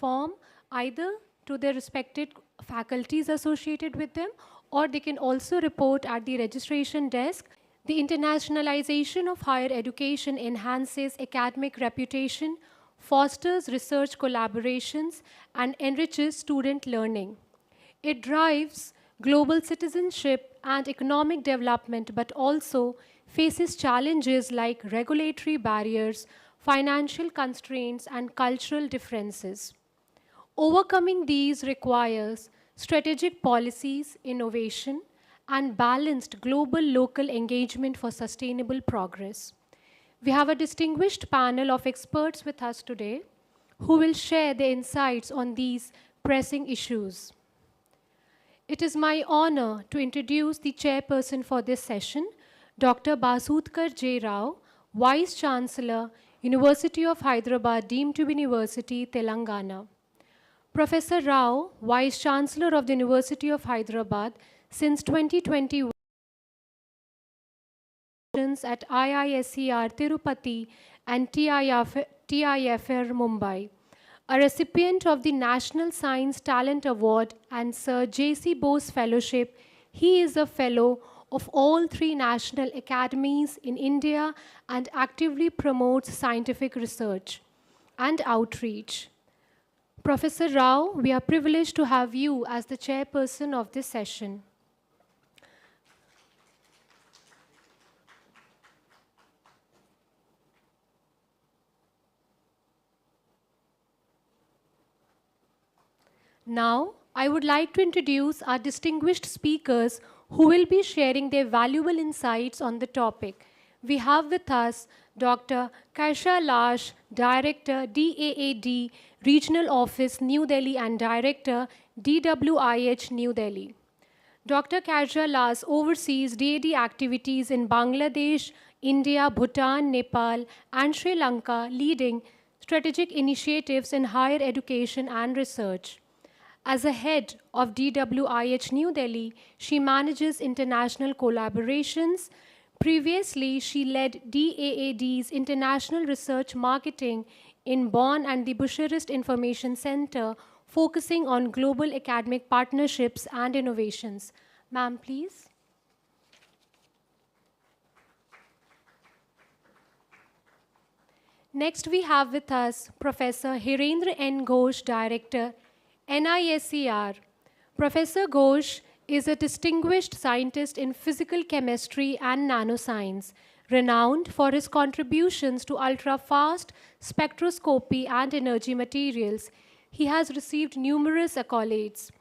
inform either to their respected faculties associated with them, or they can also report at the registration desk. The internationalization of higher education enhances academic reputation, fosters research collaborations, and enriches student learning. It drives global citizenship and economic development, but also faces challenges like regulatory barriers, financial constraints, and cultural differences. Overcoming these requires strategic policies, innovation, and balanced global-local engagement for sustainable progress. We have a distinguished panel of experts with us today who will share their insights on these pressing issues. It is my honor to introduce the chairperson for this session, Dr. Basudkar J. Rao, Vice-Chancellor, University of Hyderabad, deemed to be University, Telangana. Professor Rao, Vice-Chancellor of the University of Hyderabad since 2021 at IISER Tirupati and TIFR Mumbai. A recipient of the National Science Talent Award and Sir J.C. Bose Fellowship, he is a fellow of all 3 national academies in India and actively promotes scientific research and outreach. Professor Rao, we are privileged to have you as the chairperson of this session. Now, I would like to introduce our distinguished speakers who will be sharing their valuable insights on the topic. We have with us Dr. Kaisha Lash, Director, DAAD, Regional Office, New Delhi, and Director, DWIH, New Delhi. Dr. Kaisha Lash oversees DAAD activities in Bangladesh, India, Bhutan, Nepal, and Sri Lanka, leading strategic initiatives in higher education and research. As a head of DWIH New Delhi, she manages international collaborations. Previously, she led DAAD's international research marketing in Bonn and the Bucharest Information Center, focusing on global academic partnerships and innovations. Ma'am, please. Next, we have with us Professor Hirendra N. Ghosh, Director, NISER. Professor Ghosh is a distinguished scientist in physical chemistry and nanoscience, renowned for his contributions to ultra-fast spectroscopy and energy materials. He has received numerous accolades.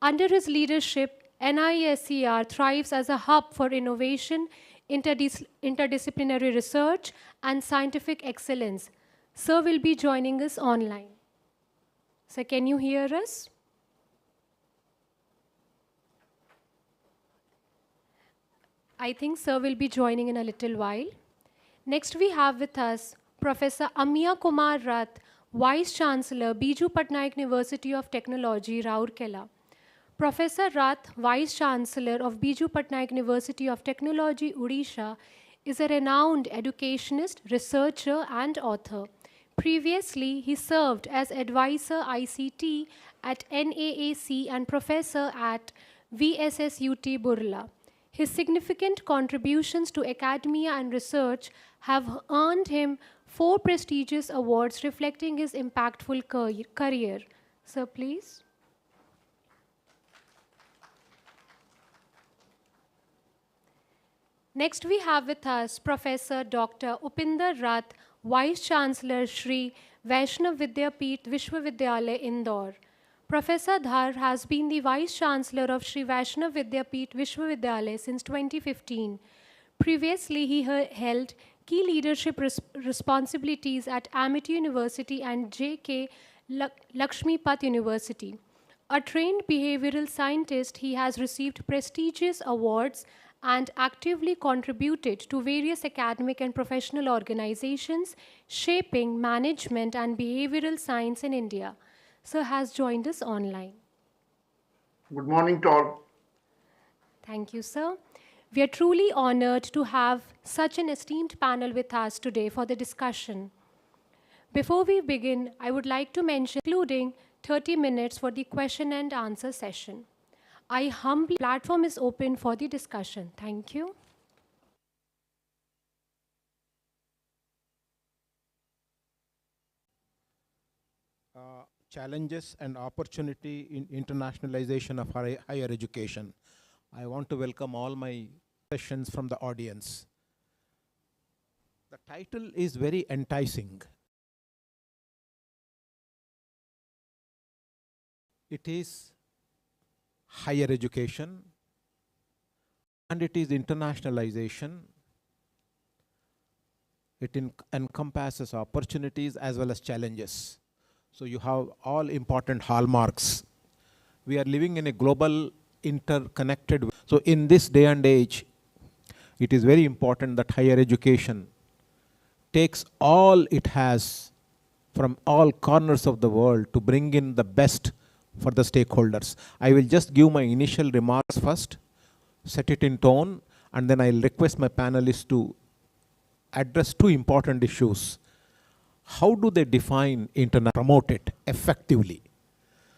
Under his leadership, NISER thrives as a hub for innovation, interdisciplinary research, and scientific excellence. Sir will be joining us online. Sir, can you hear us? I think Sir will be joining in a little while. Next, we have with us Professor Amiya Kumar Rath, Vice-Chancellor, Biju Patnaik University of Technology, Rourkela. Professor Rath, Vice-Chancellor of Biju Patnaik University of Technology, Odisha, is a renowned educationist, researcher, and author. Previously, he served as advisor ICT at NAAC and professor at VSSUT Burla. His significant contributions to academia and research have earned him 4 prestigious awards reflecting his impactful career. Sir, please. Next, we have with us Professor Dr. Upinder Rath, Vice-Chancellor, Shri Vaishnav Vidyapeeth Vishwavidyalaya, Indore. Professor Dhar has been the Vice-Chancellor of Shri Vaishnav Vidyapeeth Vishwavidyalaya since 2015. Previously, he held key leadership responsibilities at Amity University and J.K. Lakshmipat University. A trained behavioral scientist, he has received prestigious awards and actively contributed to various academic and professional organizations shaping management and behavioral science in India. Sir has joined us online. Good morning to all. Thank you, sir. We are truly honored to have such an esteemed panel with us today for the discussion. Before we begin, I would like to mention including 30 minutes for the question and answer session. I humbly platform is open for the discussion. Thank you. Challenges and opportunity in internationalization of higher education. I want to welcome all my questions from the audience. The title is very enticing. It is higher education and it is internationalization. It encompasses opportunities as well as challenges. So you have all important hallmarks. We are living in a global interconnected. So in this day and age, it is very important that higher education takes all it has from all corners of the world to bring in the best for the stakeholders. I will just give my initial remarks first, set it in tone, and then I'll request my panelists to address two important issues. How do they define promote it effectively?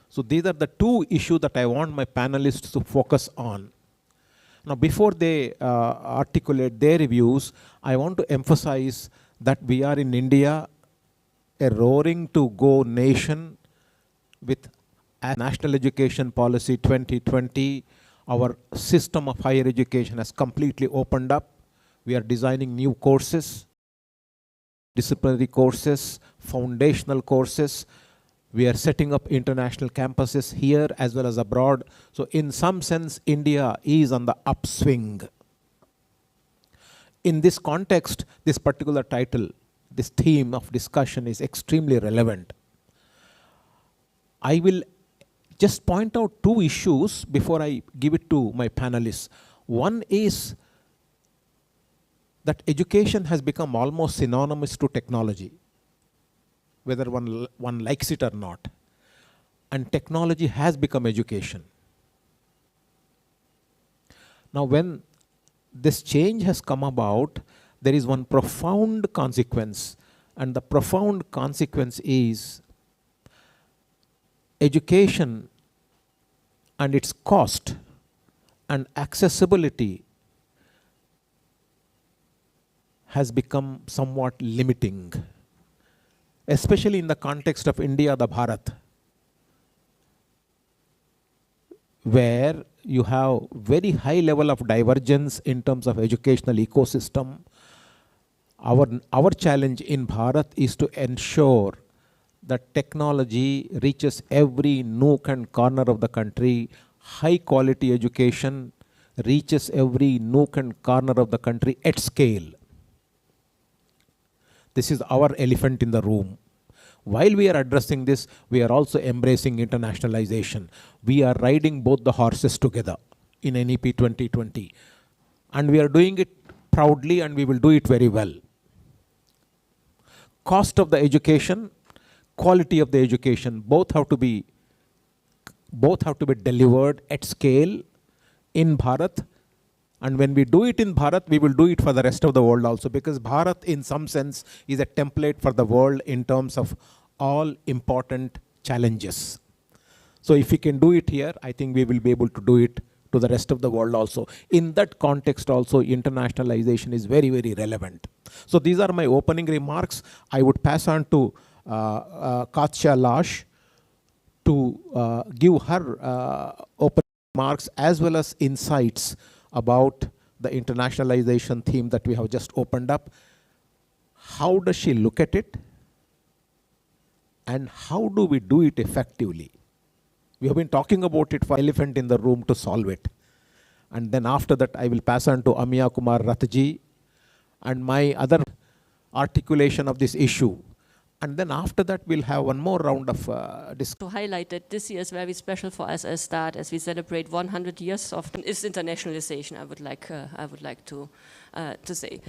So these are the two issues that I want my panelists to focus on. Now, before they articulate their reviews, I want to emphasize that we are in India, a roaring to go nation with a National Education Policy 2020. Our system of higher education has completely opened up. We are designing new courses, disciplinary courses, foundational courses. We are setting up international campuses here as well as abroad. So in some sense, India is on the upswing. In this context, this particular title, this theme of discussion is extremely relevant. I will just point out two issues before I give it to my panelists. One is that education has become almost synonymous to technology, whether one likes it or not. And technology has become education. Now, when this change has come about, there is one profound consequence. And the profound consequence is education and its cost and accessibility has become somewhat limiting, especially in the context of India, the Bharat, where you have very high level of divergence in terms of educational ecosystem. Our challenge in Bharat is to ensure that technology reaches every nook and corner of the country. High quality education reaches every nook and corner of the country at scale. This is our elephant in the room. While we are addressing this, we are also embracing internationalization. We are riding both the horses together in NEP 2020. And we are doing it proudly and we will do it very well. Cost of the education, quality of the education, both have to be delivered at scale in Bharat. And when we do it in Bharat, we will do it for the rest of the world also, because Bharat in some sense is a template for the world in terms of all important challenges. So if we can do it here, I think we will be able to do it to the rest of the world also. In that context also, internationalization is very, very relevant. So these are my opening remarks. I would pass on to Katya Lash to give her opening remarks as well as insights about the internationalization theme that we have just opened up. How does she look at it? And how do we do it effectively? We have been talking about it for elephant in the room to solve it. And then after that, I will pass on to Amiya Kumar Rathji and my other articulation of this issue. And then after that, we'll have one more round of discussion. To highlight that this year is very special for us as START, as we celebrate 100 years of its internationalization. I would like to say.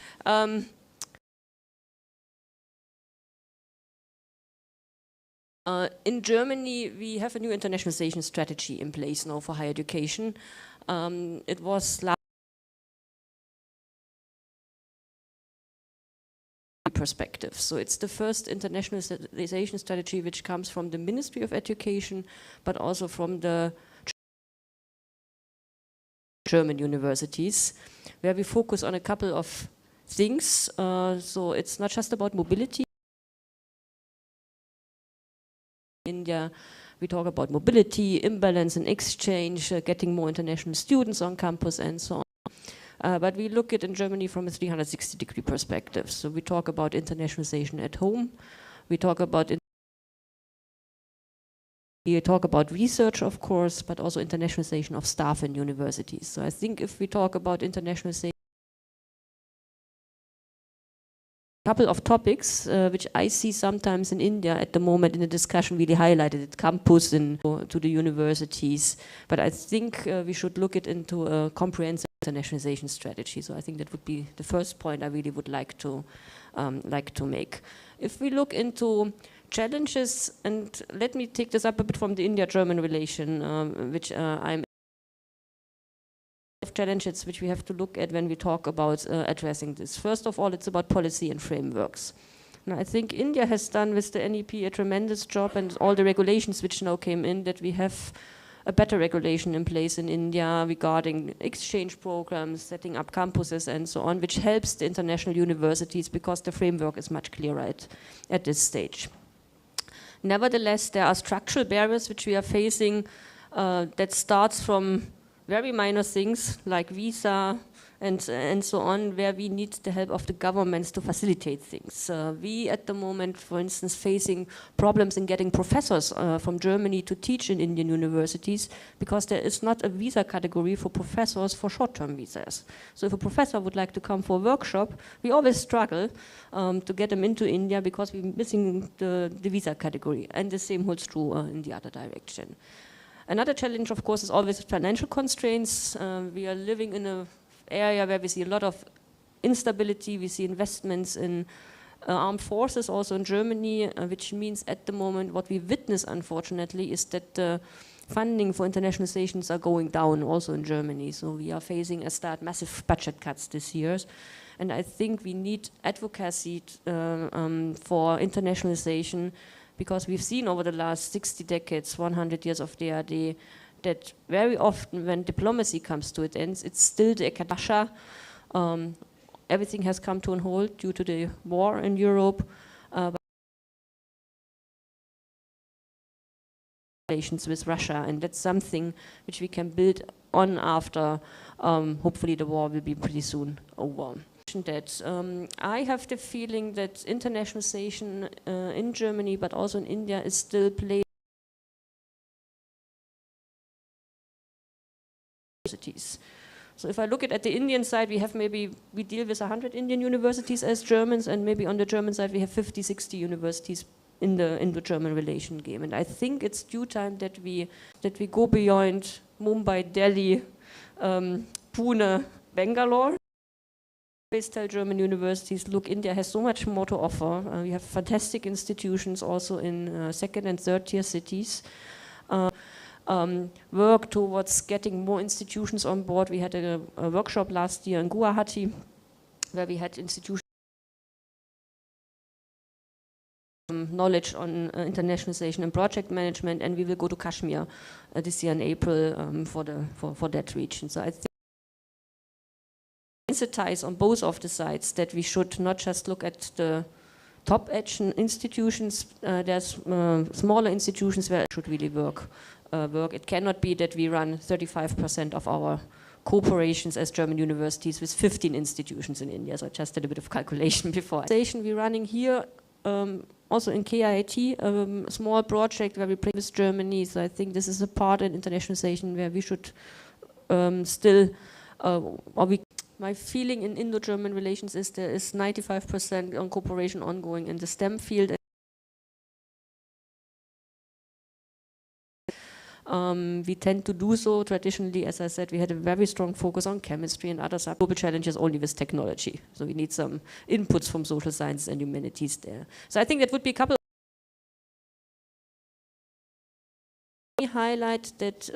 In Germany, we have a new internationalization strategy in place now for higher education. It was last perspective. So it's the first internationalization strategy which comes from the Ministry of Education, but also from the German universities, where we focus on a couple of things. So it's not just about mobility. In India, we talk about mobility, imbalance and exchange, getting more international students on campus and so on. But we look at in Germany from a 360-degree perspective. So we talk about internationalization at home. We talk about research, of course, but also internationalization of staff in universities. So I think if we talk about internationalization, a couple of topics which I see sometimes in India at the moment in the discussion really highlighted at campus and to the universities. But I think we should look it into a comprehensive internationalization strategy. So I think that would be the first point I really would like to make. If we look into challenges, and let me take this up a bit from the India-German relation, which I'm challenges which we have to look at when we talk about addressing this. First of all, it's about policy and frameworks. Now, I think India has done with the NEP a tremendous job, and all the regulations which now came in, that we have a better regulation in place in India regarding exchange programs, setting up campuses and so on, which helps the international universities because the framework is much clearer at this stage. Nevertheless, there are structural barriers which we are facing that starts from very minor things like visa and so on, where we need the help of the governments to facilitate things. We at the moment, for instance, facing problems in getting professors from Germany to teach in Indian universities because there is not a visa category for professors for short-term visas. So if a professor would like to come for a workshop, we always struggle to get them into India because we're missing the visa category, and the same holds true in the other direction. Another challenge, of course, is always financial constraints. We are living in an area where we see a lot of instability. We see investments in armed forces also in Germany, which means at the moment what we witness, unfortunately, is that the funding for internationalizations are going down also in Germany. So we are facing massive budget cuts this year. And I think we need advocacy for internationalization, because we've seen over the last 60 decades, 100 years of DRD, that very often when diplomacy comes to its ends, it's still the Russia. Everything has come to a halt due to the war in Europe. Relations with Russia, and that's something which we can build on after hopefully the war will be pretty soon over. That I have the feeling that internationalization in Germany but also in India is still playing universities. So if I look at the Indian side, we deal with 100 Indian universities as Germans, and maybe on the German side we have 50, 60 universities in the German relation game. And I think it's due time that we go beyond Mumbai, Delhi, Pune, Bangalore. I always tell German universities, look, India has so much more to offer. We have fantastic institutions also in second and third tier cities. Work towards getting more institutions on board. We had a workshop last year in Guwahati where we had institutions knowledge on internationalization and project management, and we will go to Kashmir this year in April for that region. So I think sensitize on both of the sides that we should not just look at the top edge institutions. There's smaller institutions where it should really work. It cannot be that we run 35% of our cooperations as German universities with 15 institutions in India. So I just did a bit of calculation before. We're running here also in KIT, a small project where we play with Germany. So I think this is a part in internationalization where we should still, my feeling in Indo-German relations is there is 95% on cooperation ongoing in the STEM field. We tend to do so traditionally. As I said, we had a very strong focus on chemistry and other global challenges only with technology. So we need some inputs from social sciences and humanities there. So I think that would be a couple. Highlight that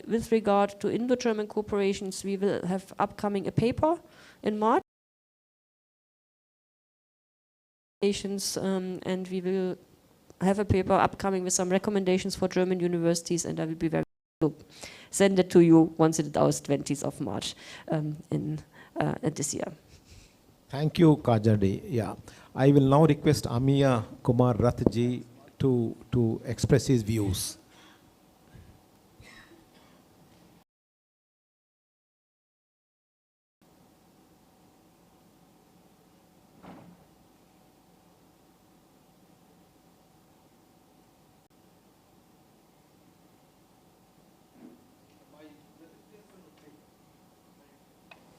with regard to Indo-German cooperations, we will have upcoming a paper in March. and we will have a paper upcoming with some recommendations for German universities, and I will be very happy to send it to you once it is 20th of March in this year. Thank you, Kajadi. Yeah, I will now request Amiya Kumar Rathji to express his views.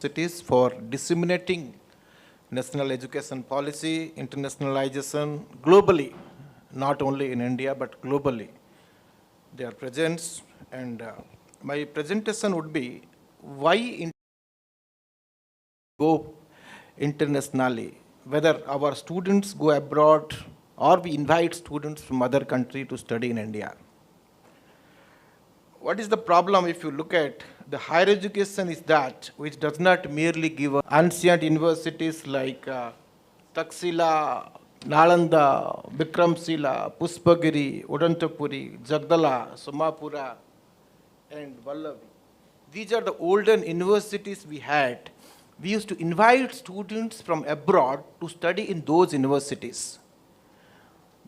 Cities for disseminating national education policy, internationalization globally, not only in India but globally. Their presence, and my presentation would be why go internationally, whether our students go abroad or we invite students from other country to study in India. What is the problem if you look at the higher education is that which does not merely give ancient universities like Taxila, Nalanda, Bikramsila, Puspagiri, Udantapuri, Jagdala, Somapura, and Vallavi. These are the olden universities we had. We used to invite students from abroad to study in those universities.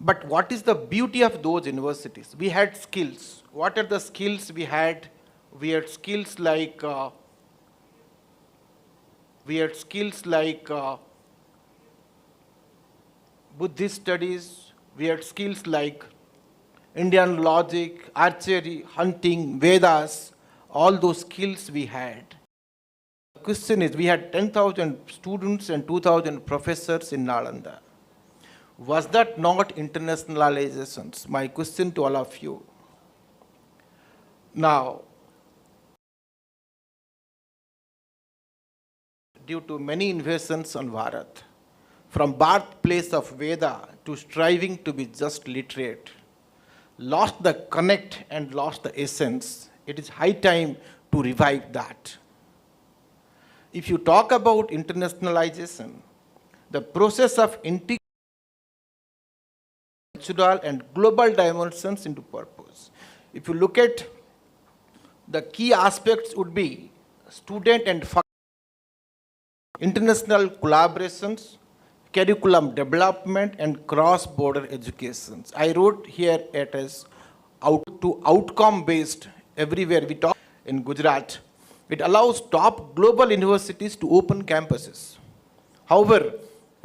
But what is the beauty of those universities? We had skills. What are the skills we had? We had skills like Buddhist studies. We had skills like Indian logic, archery, hunting, Vedas. All those skills we had. The question is, we had 10,000 students and 2,000 professors in Nalanda. Was that not internationalizations? My question to all of you. Now, due to many invasions on Bharat, from birthplace of Veda to striving to be just literate, lost the connect and lost the essence. It is high time to revive that. If you talk about internationalization, the process of integrating cultural and global dimensions into purpose. If you look at the key aspects would be student and faculty, international collaborations, curriculum development, and cross-border educations. I wrote here it is outcome-based everywhere we talk in Gujarat. It allows top global universities to open campuses. However,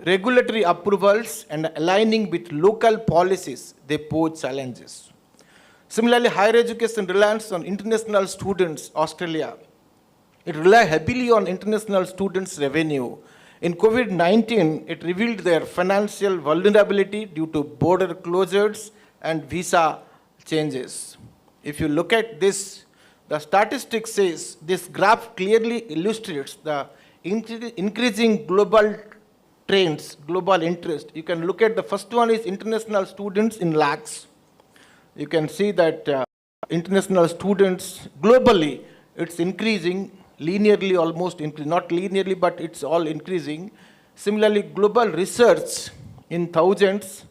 regulatory approvals and aligning with local policies, they pose challenges. Similarly, higher education relies on international students, Australia. It relies heavily on international students' revenue. In COVID-19, it revealed their financial vulnerability due to border closures and visa changes. If you look at this, the statistics says this graph clearly illustrates the increasing global trends, global interest. You can look at the first one is international students in lakhs. You can see that international students globally, it's increasing linearly, almost not linearly, but it's all increasing. Similarly, global research in thousands,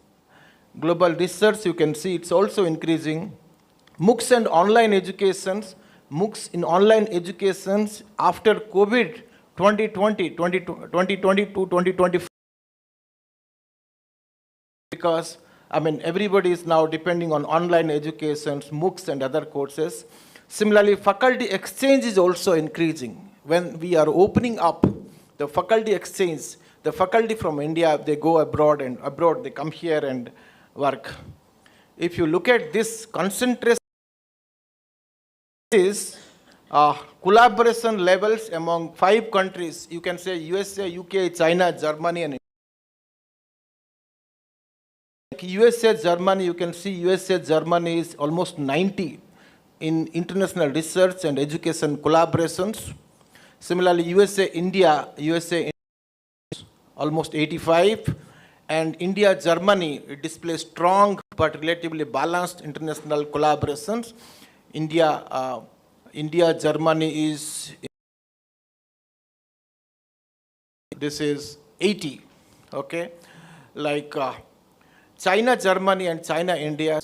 global research, you can see it's also increasing. MOOCs and online educations, MOOCs in online educations after COVID 2020, 2022, 2024, because everybody is now depending on online educations, MOOCs and other courses. Similarly, faculty exchange is also increasing. When we are opening up the faculty exchange, the faculty from India, they go abroad, and abroad they come here and work. If you look at this concentration, is collaboration levels among 5 countries. You can say USA, UK, China, Germany, and USA, Germany, you can see USA, Germany is almost 90 in international research and education collaborations. Similarly, USA, India almost 85, and India, Germany, it displays strong but relatively balanced international collaborations. India, Germany is, this is 80, okay? like China, Germany, and China, India.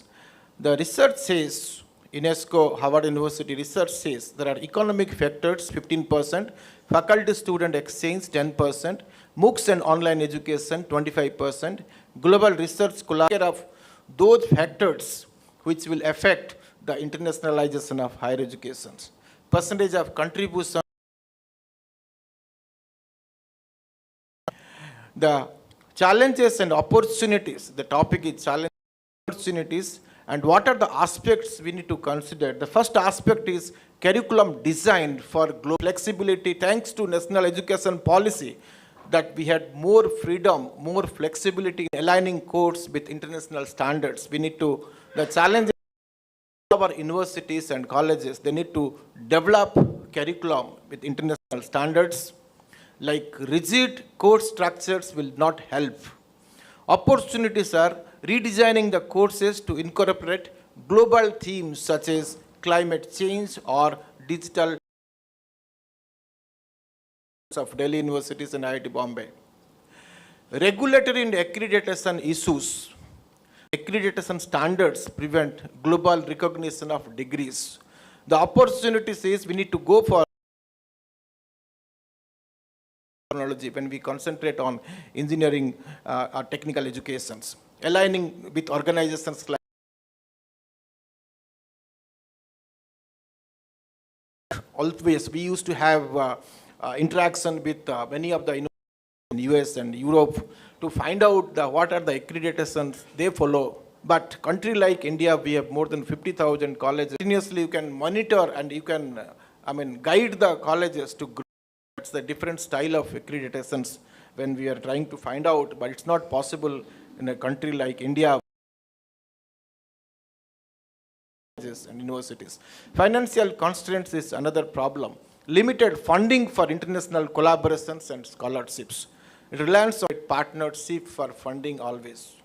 The research says, UNESCO, Harvard University research says there are economic factors 15%, faculty student exchange 10%, MOOCs and online education 25%, global research collaboration of those factors which will affect the internationalization of higher education. Percentage of contribution, the challenges and opportunities, the topic is challenge opportunities, and what are the aspects we need to consider. The first aspect is curriculum design for global flexibility. Thanks to national education policy, that we had more freedom, more flexibility in aligning courses with international standards. We need to, the challenge of our universities and colleges, they need to develop curriculum with international standards. Like rigid course structures will not help. Opportunities are redesigning the courses to incorporate global themes such as climate change or digital of Delhi universities and IIT Bombay. Regulatory and accreditation issues. Accreditation standards prevent global recognition of degrees. The opportunity says we need to go for technology when we concentrate on engineering or technical educations, aligning with organizations like always we used to have interaction with many of the universities in US and Europe to find out what are the accreditations they follow. But country like India, we have more than 50,000 colleges. Continuously you can monitor and you can guide the colleges to grow. It's the different style of accreditations when we are trying to find out, but it's not possible in a country like India and universities. Financial constraints is another problem. Limited funding for international collaborations and scholarships. Reliance on partnership for funding always.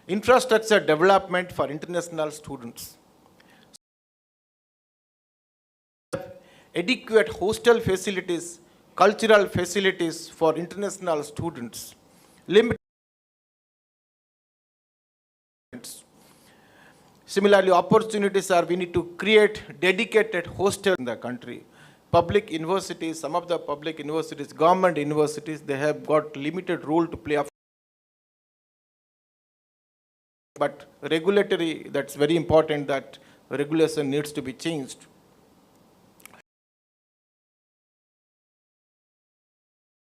Infrastructure development for international students. Adequate hostel facilities, cultural facilities for international students. Limited. Similarly, opportunities are we need to create dedicated hostels in the country. Public universities, some of the public universities, government universities, they have got limited role to play. But regulatory, that's very important that regulation needs to be changed.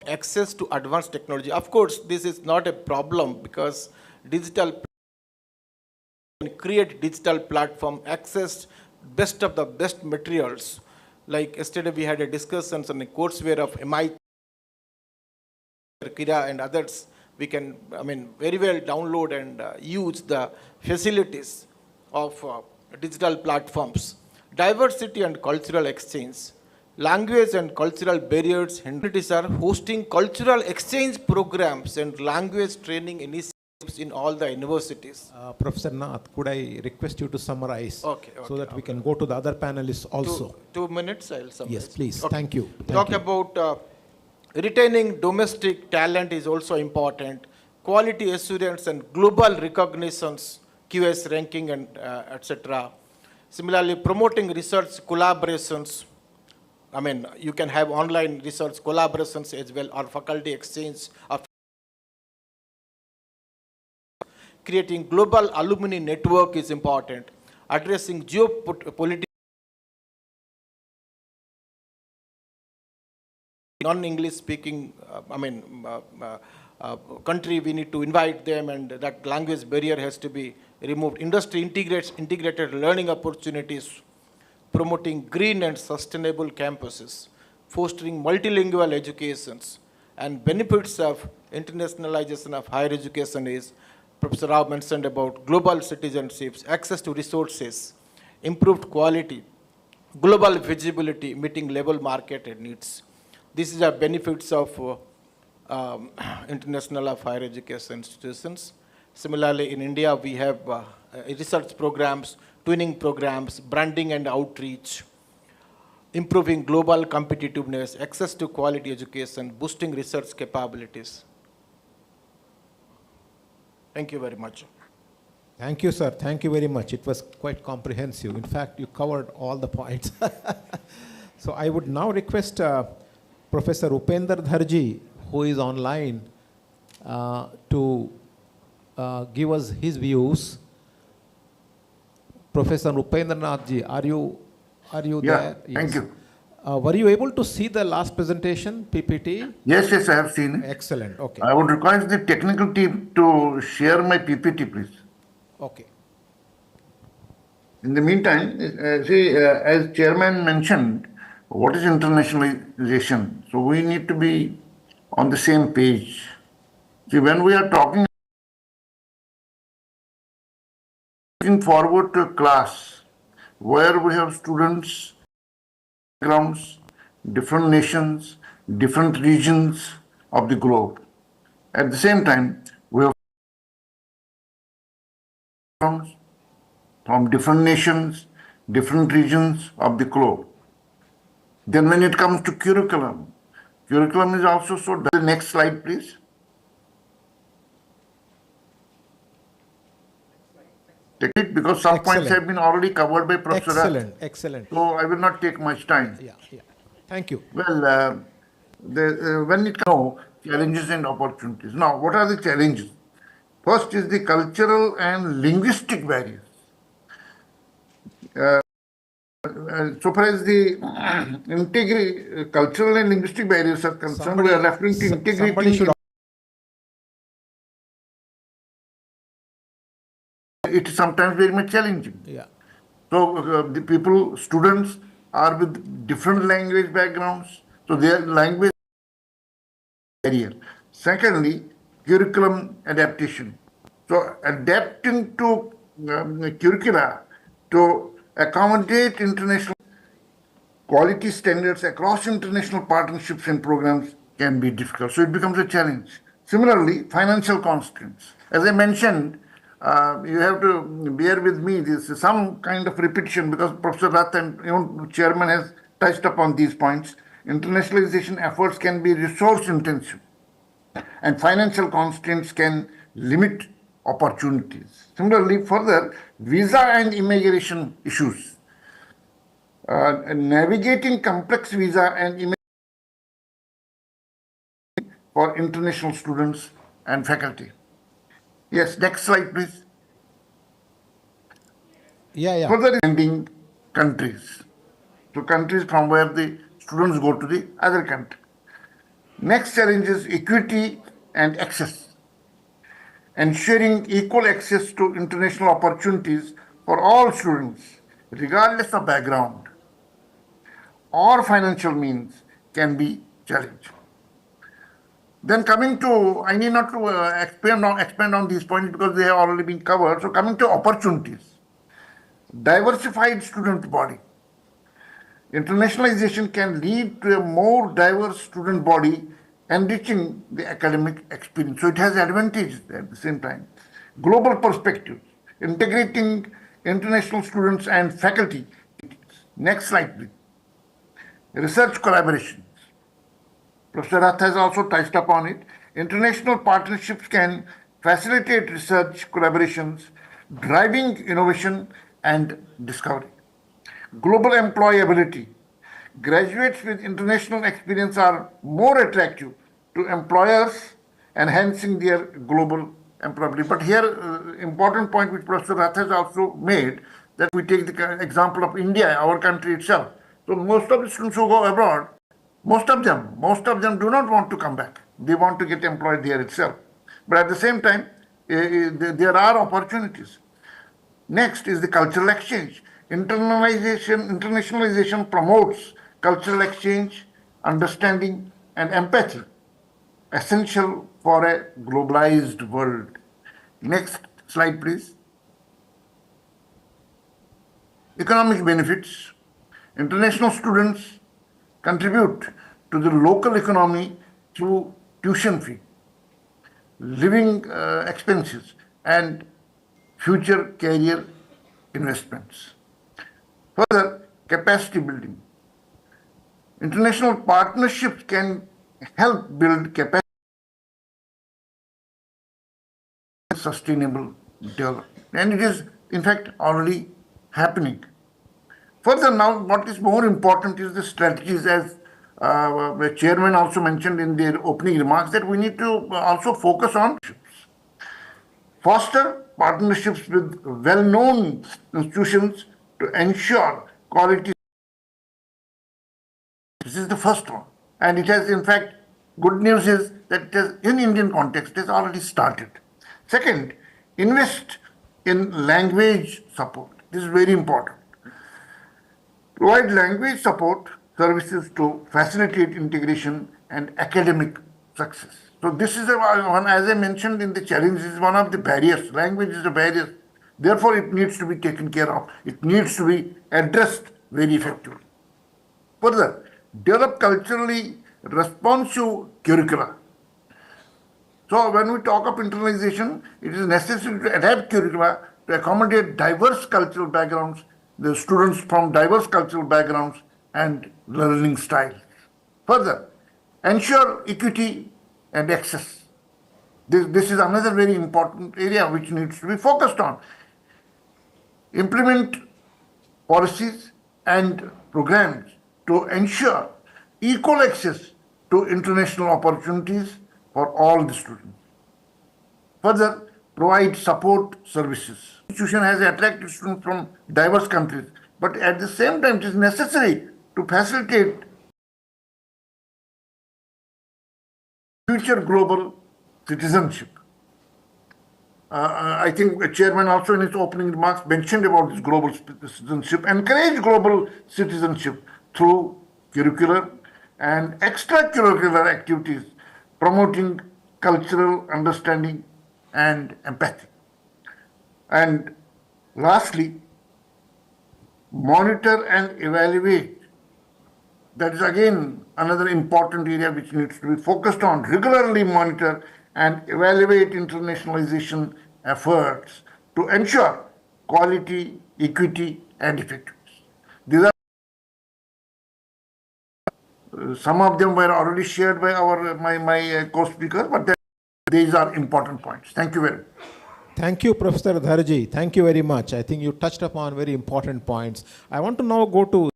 Access to advanced technology. Of course, this is not a problem because digital create digital platform, access best of the best materials. Like yesterday we had a discussion on the courseware of MIT, Kira and others. We can, very well download and use the facilities of digital platforms. Diversity and cultural exchange. Language and cultural barriers. Universities are hosting cultural exchange programs and language training initiatives in all the universities. Professor Nath, could I request you to summarize so that we can go to the other panelists also? 2 minutes, I'll summarize. Yes, please. Okay. Thank you. Talk about retaining domestic talent is also important. Quality assurance and global recognitions, QS ranking and etc. Similarly, promoting research collaborations. You can have online research collaborations as well, or faculty exchange, or creating global alumni network is important. Addressing geopolitical non-English speaking country, we need to invite them, and that language barrier has to be removed. Industry integrated learning opportunities, promoting green and sustainable campuses, fostering multilingual educations, and benefits of internationalization of higher education is, Professor Rao mentioned about global citizenships, access to resources, improved quality, global visibility, meeting labor market needs. These are benefits of international of higher education institutions. Similarly, in India, we have research programs, twinning programs, branding and outreach, improving global competitiveness, access to quality education, boosting research capabilities. Thank you very much. Thank you, sir. Thank you very much. It was quite comprehensive. In fact, you covered all the points. So I would now request Professor Upender Dharji, who is online, to give us his views. Professor Upender Nathji, are you Yeah, there? thank you. Were you able to see the last presentation, PPT? Yes, I have seen it. Excellent. Okay. I would request the technical team to share my PPT, please. Okay. In the meantime, as chairman mentioned, what is internationalization? So we need to be on the same page. See, when we are talking, looking forward to a class where we have students, backgrounds, different nations, different regions of the globe. At the same time, we have from different nations, different regions of the globe. Then when it comes to curriculum is also so. The next slide, please. Take it because some points have been already covered by Professor Rath. Excellent. Excellent. So I will not take much time. Yeah. Thank you. Well, when it comes to challenges and opportunities. Now, what are the challenges? First is the cultural and linguistic barriers. So far as the cultural and linguistic barriers are concerned, we are referring to integrating. It is sometimes very much challenging. Yeah. So the people, students are with different language backgrounds, so their language barrier. Secondly, curriculum adaptation. So adapting to curricula to accommodate international quality standards across international partnerships and programs can be difficult. So it becomes a challenge. Similarly, financial constraints. As I mentioned, you have to bear with me. This is some kind of repetition because Professor Rath and even Chairman has touched upon these points. Internationalization efforts can be resource intensive, and financial constraints can limit opportunities. Similarly, further, visa and immigration issues. Navigating complex visa and immigration for international students and faculty. Yes, next slide, please. Yeah. Further, ending countries. So countries from where the students go to the other country. Next challenge is equity and access. Ensuring equal access to international opportunities for all students, regardless of background or financial means, can be challenged. Then coming to, I need not to expand on these points because they have already been covered. So coming to opportunities, diversified student body. Internationalization can lead to a more diverse student body, enriching the academic experience. So it has advantages at the same time. Global perspectives, integrating international students and faculty. Next slide, please. Research collaborations. Professor Rath has also touched upon it. International partnerships can facilitate research collaborations, driving innovation and discovery. Global employability. Graduates with international experience are more attractive to employers, enhancing their global employability. But here, important point which Professor Rath has also made, that we take the example of India, our country itself. So most of the students who go abroad, most of them do not want to come back. They want to get employed there itself. But at the same time, there are opportunities. Next is the cultural exchange. Internationalization promotes cultural exchange, understanding, and empathy, essential for a globalized world. Next slide, please. Economic benefits. International students contribute to the local economy through tuition fee, living expenses, and future career investments. Further, capacity building. International partnerships can help build capacity sustainable development. And it is, in fact, already happening. Further, now, what is more important is the strategies, as the chairman also mentioned in their opening remarks, that we need to also focus on foster partnerships with well-known institutions to ensure quality. This is the first one. And it has, in fact, good news is that it has, in Indian context, has already started. Second, invest in language support. This is very important. Provide language support services to facilitate integration and academic success. So this is one, as I mentioned in the challenge, is one of the barriers. Language is a barrier. Therefore, it needs to be taken care of. It needs to be addressed very effectively. Further, develop culturally responsive curricula. So when we talk of internalization, it is necessary to adapt curricula to accommodate diverse cultural backgrounds, the students from diverse cultural backgrounds and learning styles. Further, ensure equity and access. This is another very important area which needs to be focused on. Implement policies and programs to ensure equal access to international opportunities for all the students. Further, provide support services. The institution has attracted students from diverse countries, but at the same time, it is necessary to facilitate future global citizenship. I think the chairman also in his opening remarks mentioned about this global citizenship. Encourage global citizenship through curricular and extracurricular activities, promoting cultural understanding and empathy. And lastly, monitor and evaluate. That is again another important area which needs to be focused on. Regularly monitor and evaluate internationalization efforts to ensure quality, equity, and effectiveness. These are some of them were already shared by my co-speaker, but these are important points. Thank you very much. Thank you, Professor Dharji. Thank you very much. I think you touched upon very important points. I want to now go to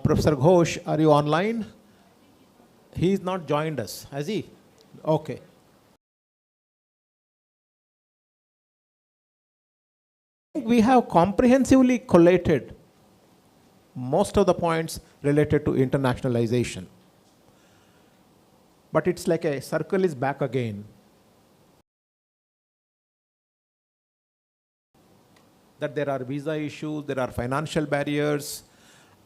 Professor Ghosh. Are you online? He's not joined us, has he? Okay. We have comprehensively collated most of the points related to internationalization. But it's like a circle is back again. That there are visa issues, there are financial barriers,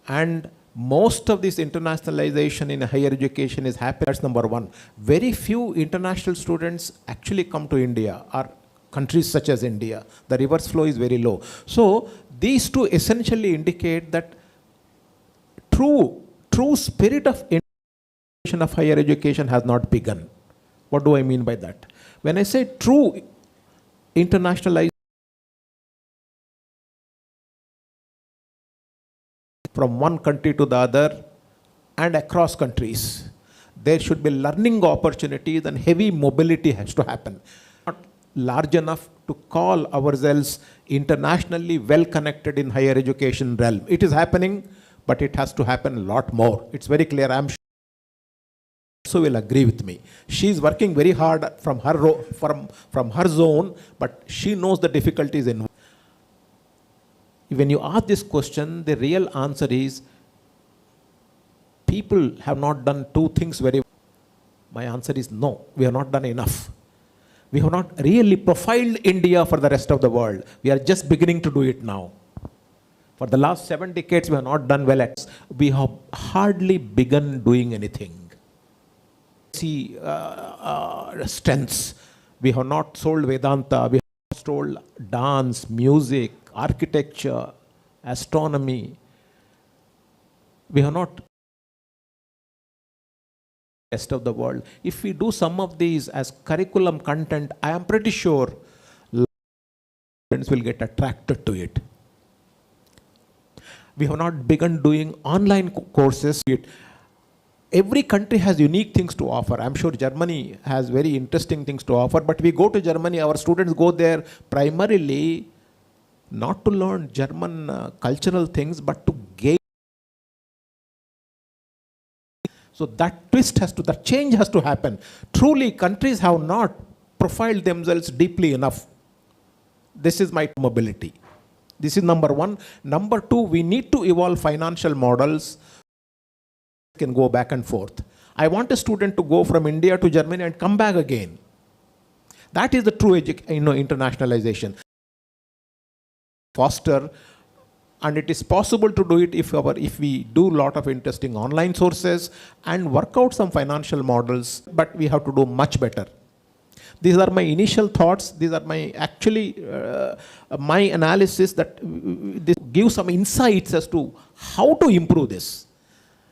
and most of this internationalization in higher education is happening. That's number one. Very few international students actually come to India or countries such as India. The reverse flow is very low. So these two essentially indicate that true spirit of internationalization of higher education has not begun. What do I mean by that? When I say true internationalization from one country to the other and across countries, there should be learning opportunities and heavy mobility has to happen. Not large enough to call ourselves internationally well connected in higher education realm. It is happening, but it has to happen a lot more. It's very clear. I'm sure also will agree with me. She is working very hard from her zone, but she knows the difficulties involved. When you ask this question, the real answer is people have not done two things very well. My answer is no, we have not done enough. We have not really profiled India for the rest of the world. We are just beginning to do it now. For the last 7 decades, we have not done well at. We have hardly begun doing anything. See strengths. We have not sold Vedanta. We have not sold dance, music, architecture, astronomy. We have not rest of the world. If we do some of these as curriculum content, I am pretty sure students will get attracted to it. We have not begun doing online courses. every country has unique things to offer. I'm sure Germany has very interesting things to offer, but we go to Germany, our students go there primarily not to learn German cultural things, but to gain. So that that change has to happen. Truly, countries have not profiled themselves deeply enough. This is my mobility. This is number one. Number two, we need to evolve financial models can go back and forth. I want a student to go from India to Germany and come back again. That is the true internationalization. Foster, and it is possible to do it if we do a lot of interesting online sources and work out some financial models, but we have to do much better. These are my initial thoughts. These are my my analysis that this gives some insights as to how to improve this.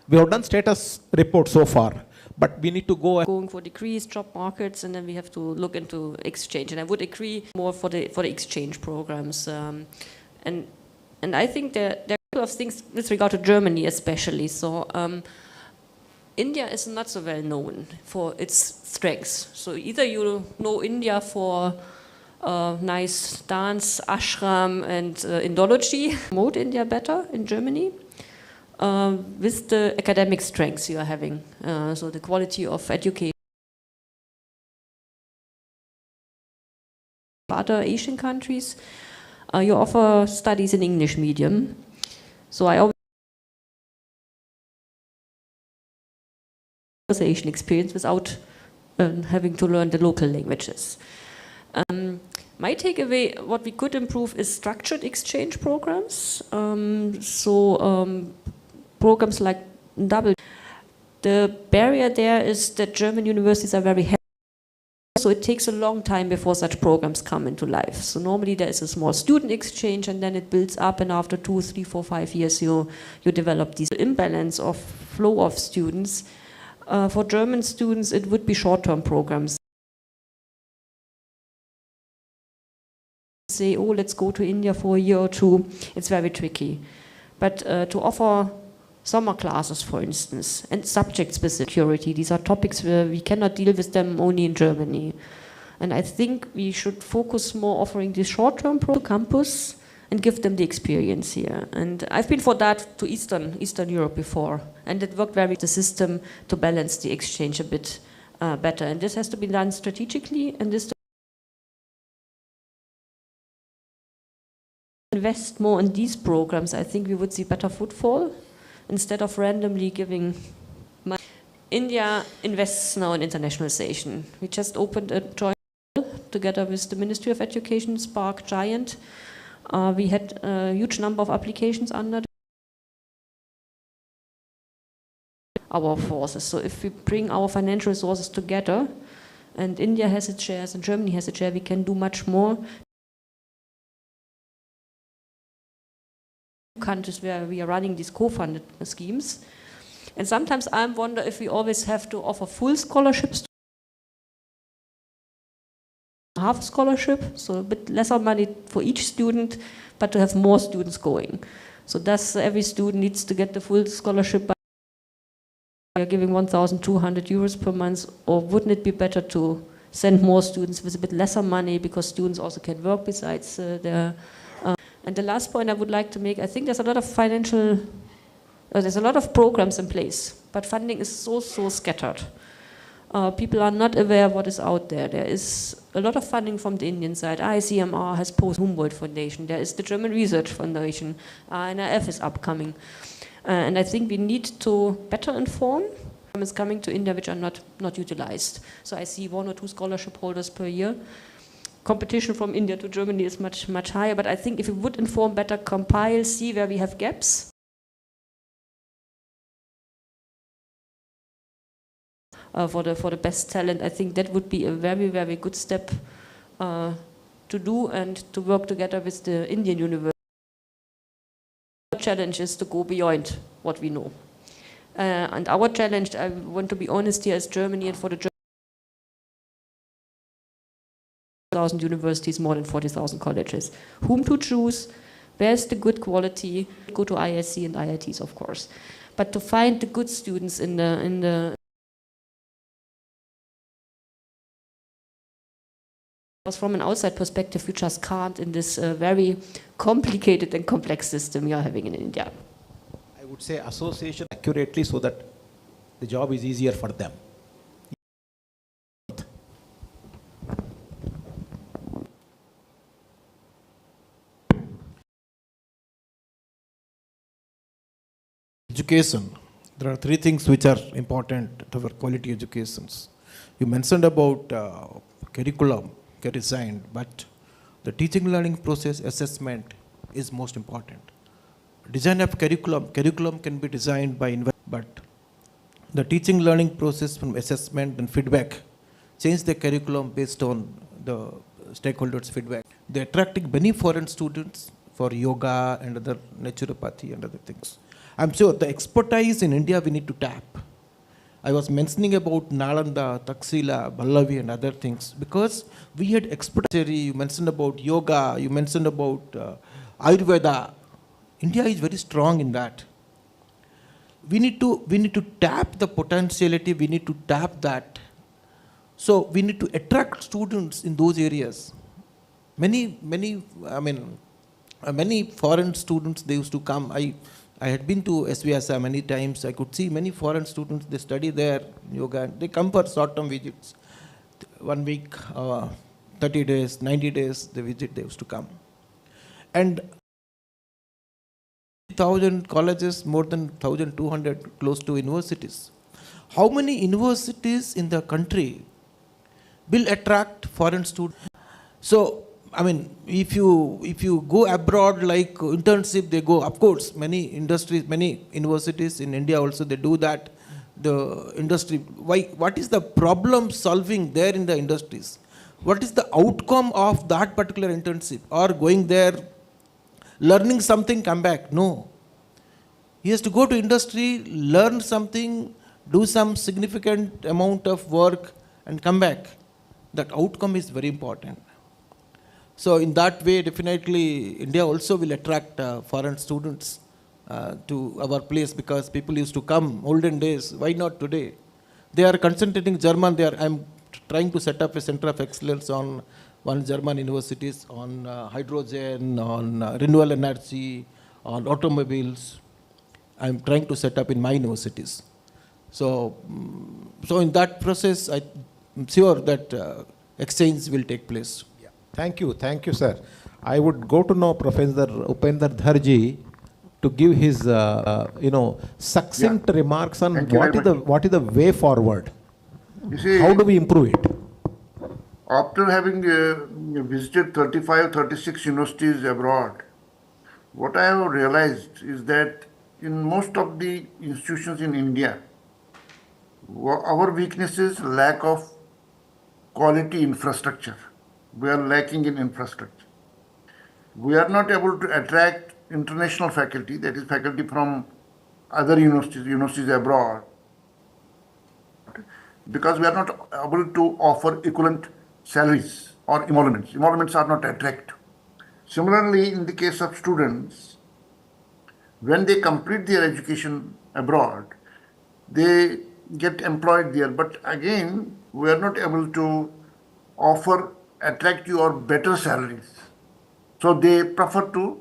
We have done status report so far, but we need to go. Going for degrees, job markets, and then we have to look into exchange. And I would agree more for the exchange programs. And I think there are a couple of things with regard to Germany especially. So India is not so well known for its strengths. So either you know India for nice dance, ashram, and Indology. Promote India better in Germany. With the academic strengths you are having, so the quality of education. Other Asian countries, you offer studies in English medium. So I always Asian experience without having to learn the local languages. My takeaway, what we could improve is structured exchange programs. Programs like double. The barrier there is that German universities are very heavy, so it takes a long time before such programs come into life. So normally there is a small student exchange and then it builds up, and after 2, 3, 4, 5 years you develop this imbalance of flow of students. For German students it would be short-term programs. Say, oh, let's go to India for a year or two, it's very tricky. But to offer summer classes, for instance, and subject-specific security. These are topics where we cannot deal with them only in Germany. And I think we should focus more offering this short-term campus and give them the experience here. And I've been for that to Eastern Europe before, and it worked very the system to balance the exchange a bit better. And this has to be done strategically, and this invest more in these programs. I think we would see better footfall. Instead of randomly giving money. India invests now in internationalization. We just opened a joint together with the Ministry of Education, Spark Giant. We had a huge number of applications under our forces. So if we bring our financial resources together, and India has its shares and Germany has its share, we can do much more. Countries where we are running these co-funded schemes. And sometimes I wonder if we always have to offer full scholarships, half a scholarship, so a bit lesser money for each student, but to have more students going. So thus every student needs to get the full scholarship by we are giving 1,200 euros per month, or wouldn't it be better to send more students with a bit lesser money, because students also can work besides their and the last point I would like to make, I think there's a lot of there's a lot of programs in place, but funding is so scattered. People are not aware of what is out there. There is a lot of funding from the Indian side. ICMR has Post-Humboldt Foundation. There is the German Research Foundation. NRF is upcoming. And I think we need to better inform programs coming to India which are not utilized. So I see 1 or 2 scholarship holders per year. Competition from India to Germany is much higher, but I think if we would inform better, compile, see where we have gaps. For the best talent, I think that would be a very good step to do, and to work together with the Indian university. Our challenge is to go beyond what we know. And our challenge, I want to be honest here, is Germany, and for the 1,000 universities, more than 40,000 colleges. Whom to choose, Where's the good quality? Go to ISC and IITs, of course. But to find the good students in the from an outside perspective, you just can't in this very complicated and complex system you're having in India. I would say association accurately so that the job is easier for them. Education. There are three things which are important for quality educations. You mentioned about curriculum get designed, but the teaching learning process assessment is most important. Design of curriculum can be designed by but the teaching learning process from assessment and feedback change the curriculum based on the stakeholders' feedback. They're attracting many foreign students for yoga and other naturopathy and other things. I'm sure the expertise in India we need to tap. I was mentioning about Nalanda, Taxila, Ballavi and other things because we had expertise. You mentioned about yoga, you mentioned about Ayurveda. India is very strong in that. We need to tap the potentiality, we need to tap that. So we need to attract students in those areas. Many foreign students, they used to come. I had been to SVSA many times. I could see many foreign students, they study there, yoga. They come for short-term visits. 1 week, 30 days, 90 days, they visit, they used to come. And 1,000 colleges, more than 1,200 close to universities. How many universities in the country will attract foreign students? So, if you go abroad like internship, they go, of course, many industries, many universities in India also, they do that. The industry, what is the problem solving there in the industries? What is the outcome of that particular internship? Or going there, learning something, come back? No. He has to go to industry, learn something, do some significant amount of work and come back. That outcome is very important. So in that way, definitely, India also will attract foreign students to our place because people used to come olden days. Why not today? They are concentrating German. I'm trying to set up a center of excellence on one German universities on hydrogen, on renewable energy, on automobiles. I'm trying to set up in my universities. So in that process, I'm sure that exchange will take place. Thank you, sir. I would go to know Professor Upender Dharji to give his, succinct remarks on what is the way forward. You see, how do we improve it? After having visited 35, 36 universities abroad, what I have realized is that in most of the institutions in India, our weakness is lack of quality infrastructure. We are lacking in infrastructure. We are not able to attract international faculty, that is faculty from other universities abroad, because we are not able to offer equivalent salaries or emoluments. Emoluments are not attractive. Similarly, in the case of students, when they complete their education abroad, they get employed there. But again, we are not able to offer attractive or better salaries. So they prefer to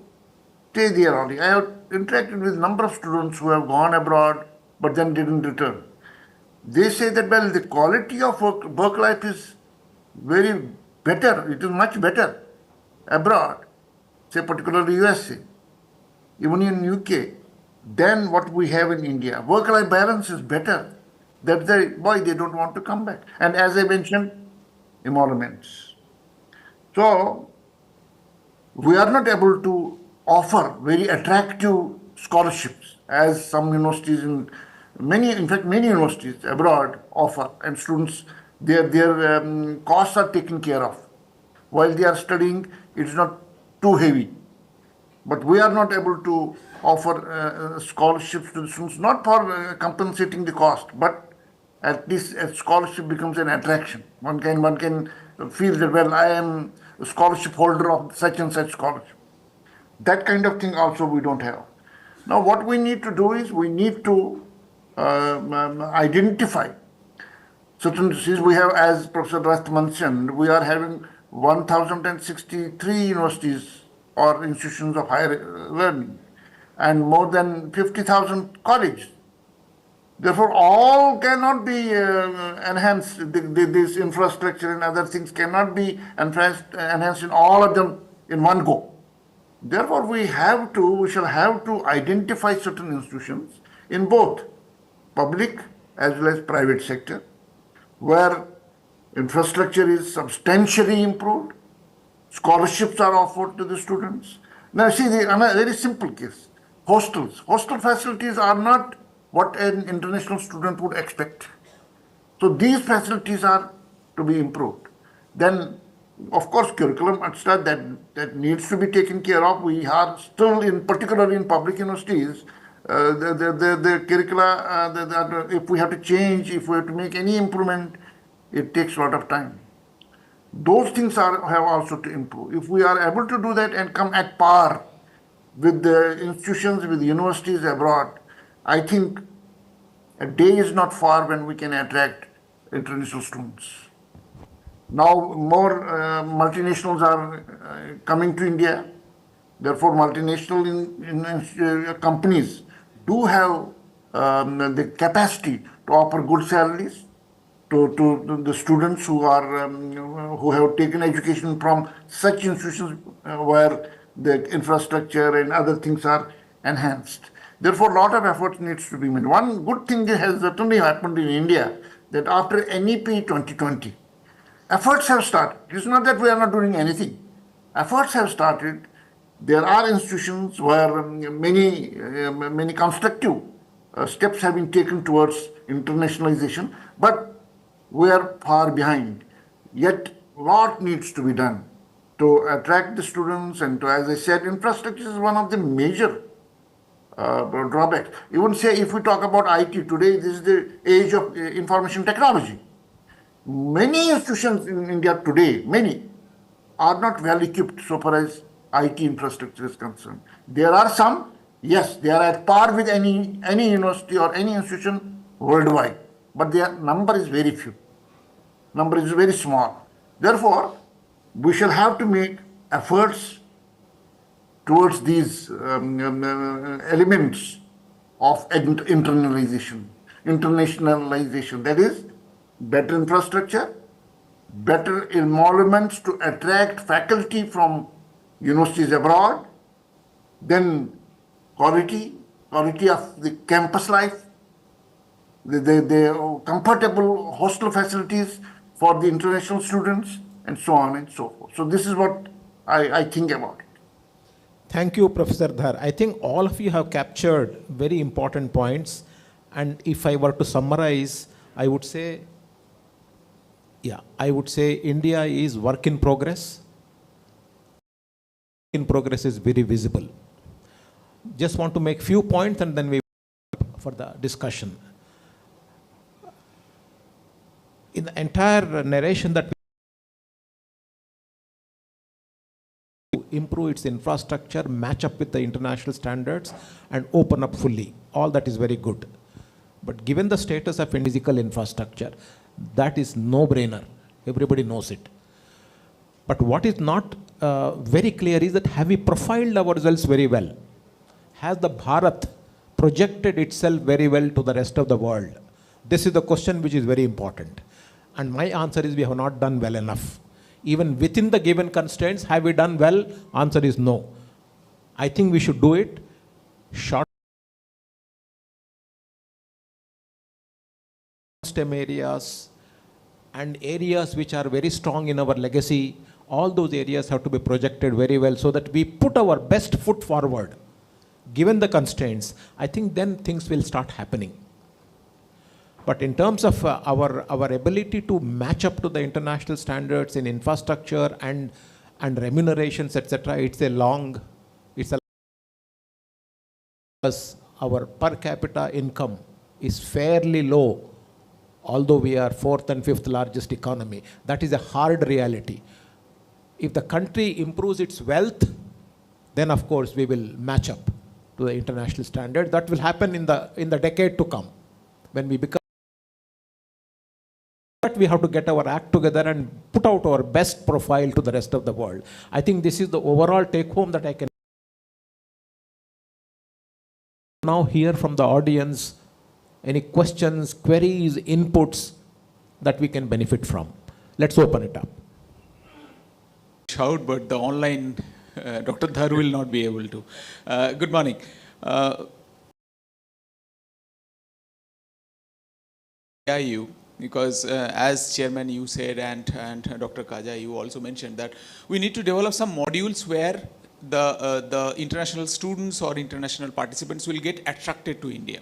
stay there only. I have interacted with a number of students who have gone abroad but then didn't return. They say that, well, the quality of work life is very better. It is much better abroad, say particularly USA, even in UK, than what we have in India. Work-life balance is better. That's why they don't want to come back. And as I mentioned, emoluments. So, we are not able to offer very attractive scholarships as some universities many universities abroad offer, and students, their costs are taken care of. While they are studying, it is not too heavy. But we are not able to offer scholarships to the students, not for compensating the cost, but at least a scholarship becomes an attraction. One can feel that, well, I am a scholarship holder of such and such scholarship. That kind of thing also we don't have. Now what we need to do is we need to identify certain diseases. We have, as Professor Rast mentioned, we are having 1,063 universities or institutions of higher learning and more than 50,000 colleges. Therefore, all cannot be enhanced. This infrastructure and other things cannot be enhanced in all of them in one go. Therefore, we shall have to identify certain institutions in both public as well as private sector, where infrastructure is substantially improved, scholarships are offered to the students. Now, see, a very simple case, hostels. Hostel facilities are not what an international student would expect. So these facilities are to be improved. Then, of course, curriculum, etc., that needs to be taken care of. We are still, particularly in public universities, the curricula, if we have to change, if we have to make any improvement, it takes a lot of time. Those things have also to improve. If we are able to do that and come at par with the institutions, with the universities abroad, I think a day is not far when we can attract international students. Now more multinationals are coming to India. Therefore, multinational companies do have the capacity to offer good salaries to the students who have taken education from such institutions where the infrastructure and other things are enhanced. Therefore, a lot of effort needs to be made. One good thing that has certainly happened in India, that after NEP 2020, efforts have started. It's not that we are not doing anything. Efforts have started. There are institutions where many constructive steps have been taken towards internationalization, but we are far behind. Yet, a lot needs to be done to attract the students and to, as I said, infrastructure is one of the major drawbacks. Even say, if we talk about IT today, this is the age of information technology. Many institutions in India today, many, are not well equipped so far as IT infrastructure is concerned. There are some, yes, they are at par with any university or any institution worldwide, but their number is very few. Number is very small. Therefore, we shall have to make efforts towards these elements of internationalization. That is, better infrastructure, better emoluments to attract faculty from universities abroad, then quality of the campus life, the comfortable hostel facilities for the international students, and so on and so forth. So this is what I think about it. Thank you, Professor Dhar. I think all of you have captured very important points. And if I were to summarize, I would say India is work in progress. In progress is very visible. Just want to make few points and then we for the discussion. In the entire narration that we improve its infrastructure, match up with the international standards and open up fully. All that is very good. But given the status of physical infrastructure, that is no-brainer. Everybody knows it. But what is not very clear is that have we profiled ourselves very well? Has the Bharat projected itself very well to the rest of the world? This is the question which is very important. And my answer is we have not done well enough. Even within the given constraints, have we done well? Answer is no. I think we should do it. Short STEM areas and areas which are very strong in our legacy, all those areas have to be projected very well so that we put our best foot forward. Given the constraints, I think then things will start happening. But in terms of our ability to match up to the international standards in infrastructure and remunerations, etc., our per capita income is fairly low, although we are fourth and fifth largest economy. That is a hard reality. If the country improves its wealth, then of course we will match up to the international standard. That will happen in the decade to come. When we become, but we have to get our act together and put out our best profile to the rest of the world. I think this is the overall take home that I can now hear from the audience. Any questions, queries, inputs that we can benefit from? Let's open it up. Shout, but the online Dr. Dhar will not be able to. Good morning. AIU, because as Chairman you said and Dr. Kaja you also mentioned that we need to develop some modules where the international students or international participants will get attracted to India.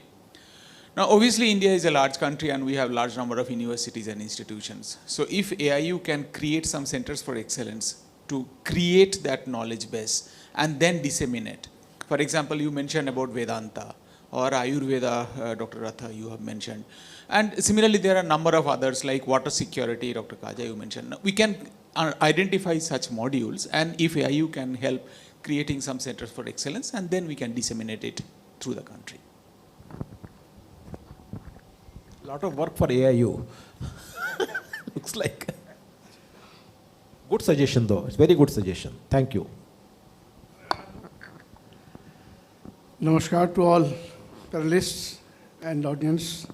Now, obviously, India is a large country and we have large number of universities and institutions. So if AIU can create some centers for excellence to create that knowledge base and then disseminate. For example, you mentioned about Vedanta or Ayurveda, Dr. Ratha, you have mentioned. And similarly, there are a number of others like water security, Dr. Kaja, you mentioned. We can identify such modules, and if AIU can help creating some centers for excellence, and then we can disseminate it through the country. A lot of work for AIU. Looks like. Good suggestion though. It's very good suggestion. Thank you. Namaskar to all panelists and audience.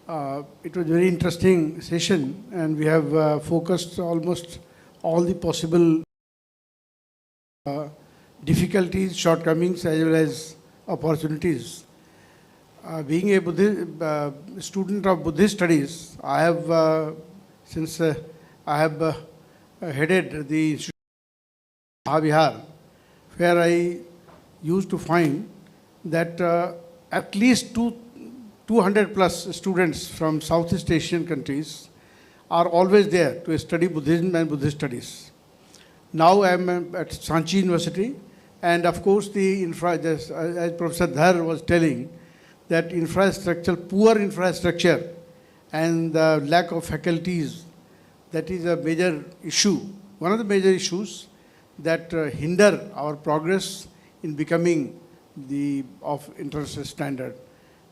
It was a very interesting session, and we have focused almost all the possible difficulties, shortcomings, as well as opportunities. Being a Buddhist, student of Buddhist studies, I have, since I have headed the Institute of Mahavihar, where I used to find that at least 200 plus students from Southeast Asian countries are always there to study Buddhism and Buddhist studies. Now I am at Sanchi University, and of course the as Professor Dhar was telling, that poor infrastructure and the lack of faculties, that is a major issue, one of the major issues that hinder our progress in becoming of international standard.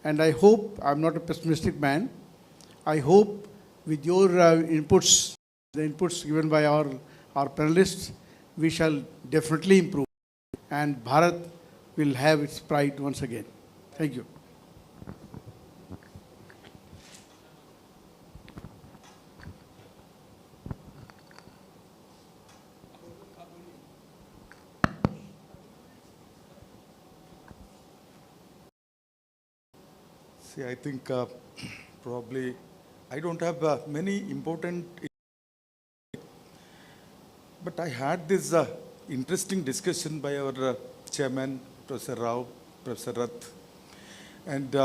And I hope, I'm not a pessimistic man, I hope with your inputs, the inputs given by our panelists, we shall definitely improve, and Bharat will have its pride once again. Thank you. See, I think probably I don't have many important, but I had this interesting discussion by our chairman, Professor Rao, Professor Rath. And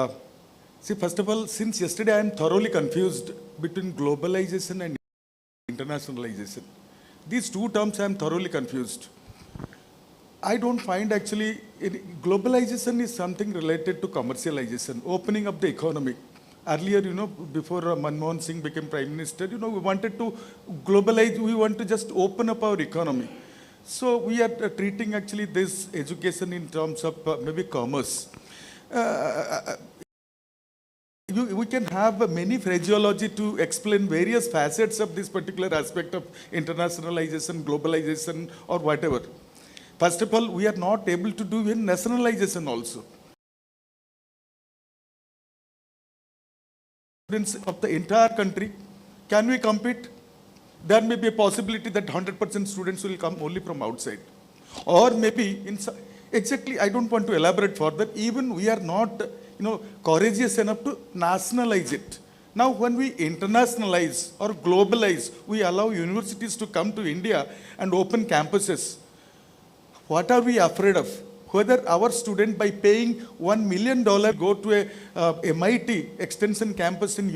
see, first of all, since yesterday I am thoroughly confused between globalization and internationalization. These two terms I am thoroughly confused. I don't find actually, globalization is something related to commercialization, opening up the economy. Earlier, before Manmohan Singh became Prime Minister, we wanted to globalize, we want to just open up our economy. So we are treating actually this education in terms of maybe commerce. We can have many phraseology to explain various facets of this particular aspect of internationalization, globalization, or whatever. First of all, we are not able to do in nationalization also. Of the entire country, can we compete? There may be a possibility that 100% students will come only from outside. Or maybe, exactly, I don't want to elaborate further, even we are not courageous enough to nationalize it. Now, when we internationalize or globalize, we allow universities to come to India and open campuses. What are we afraid of? Whether our student, by paying $1 million, go to a MIT extension campus in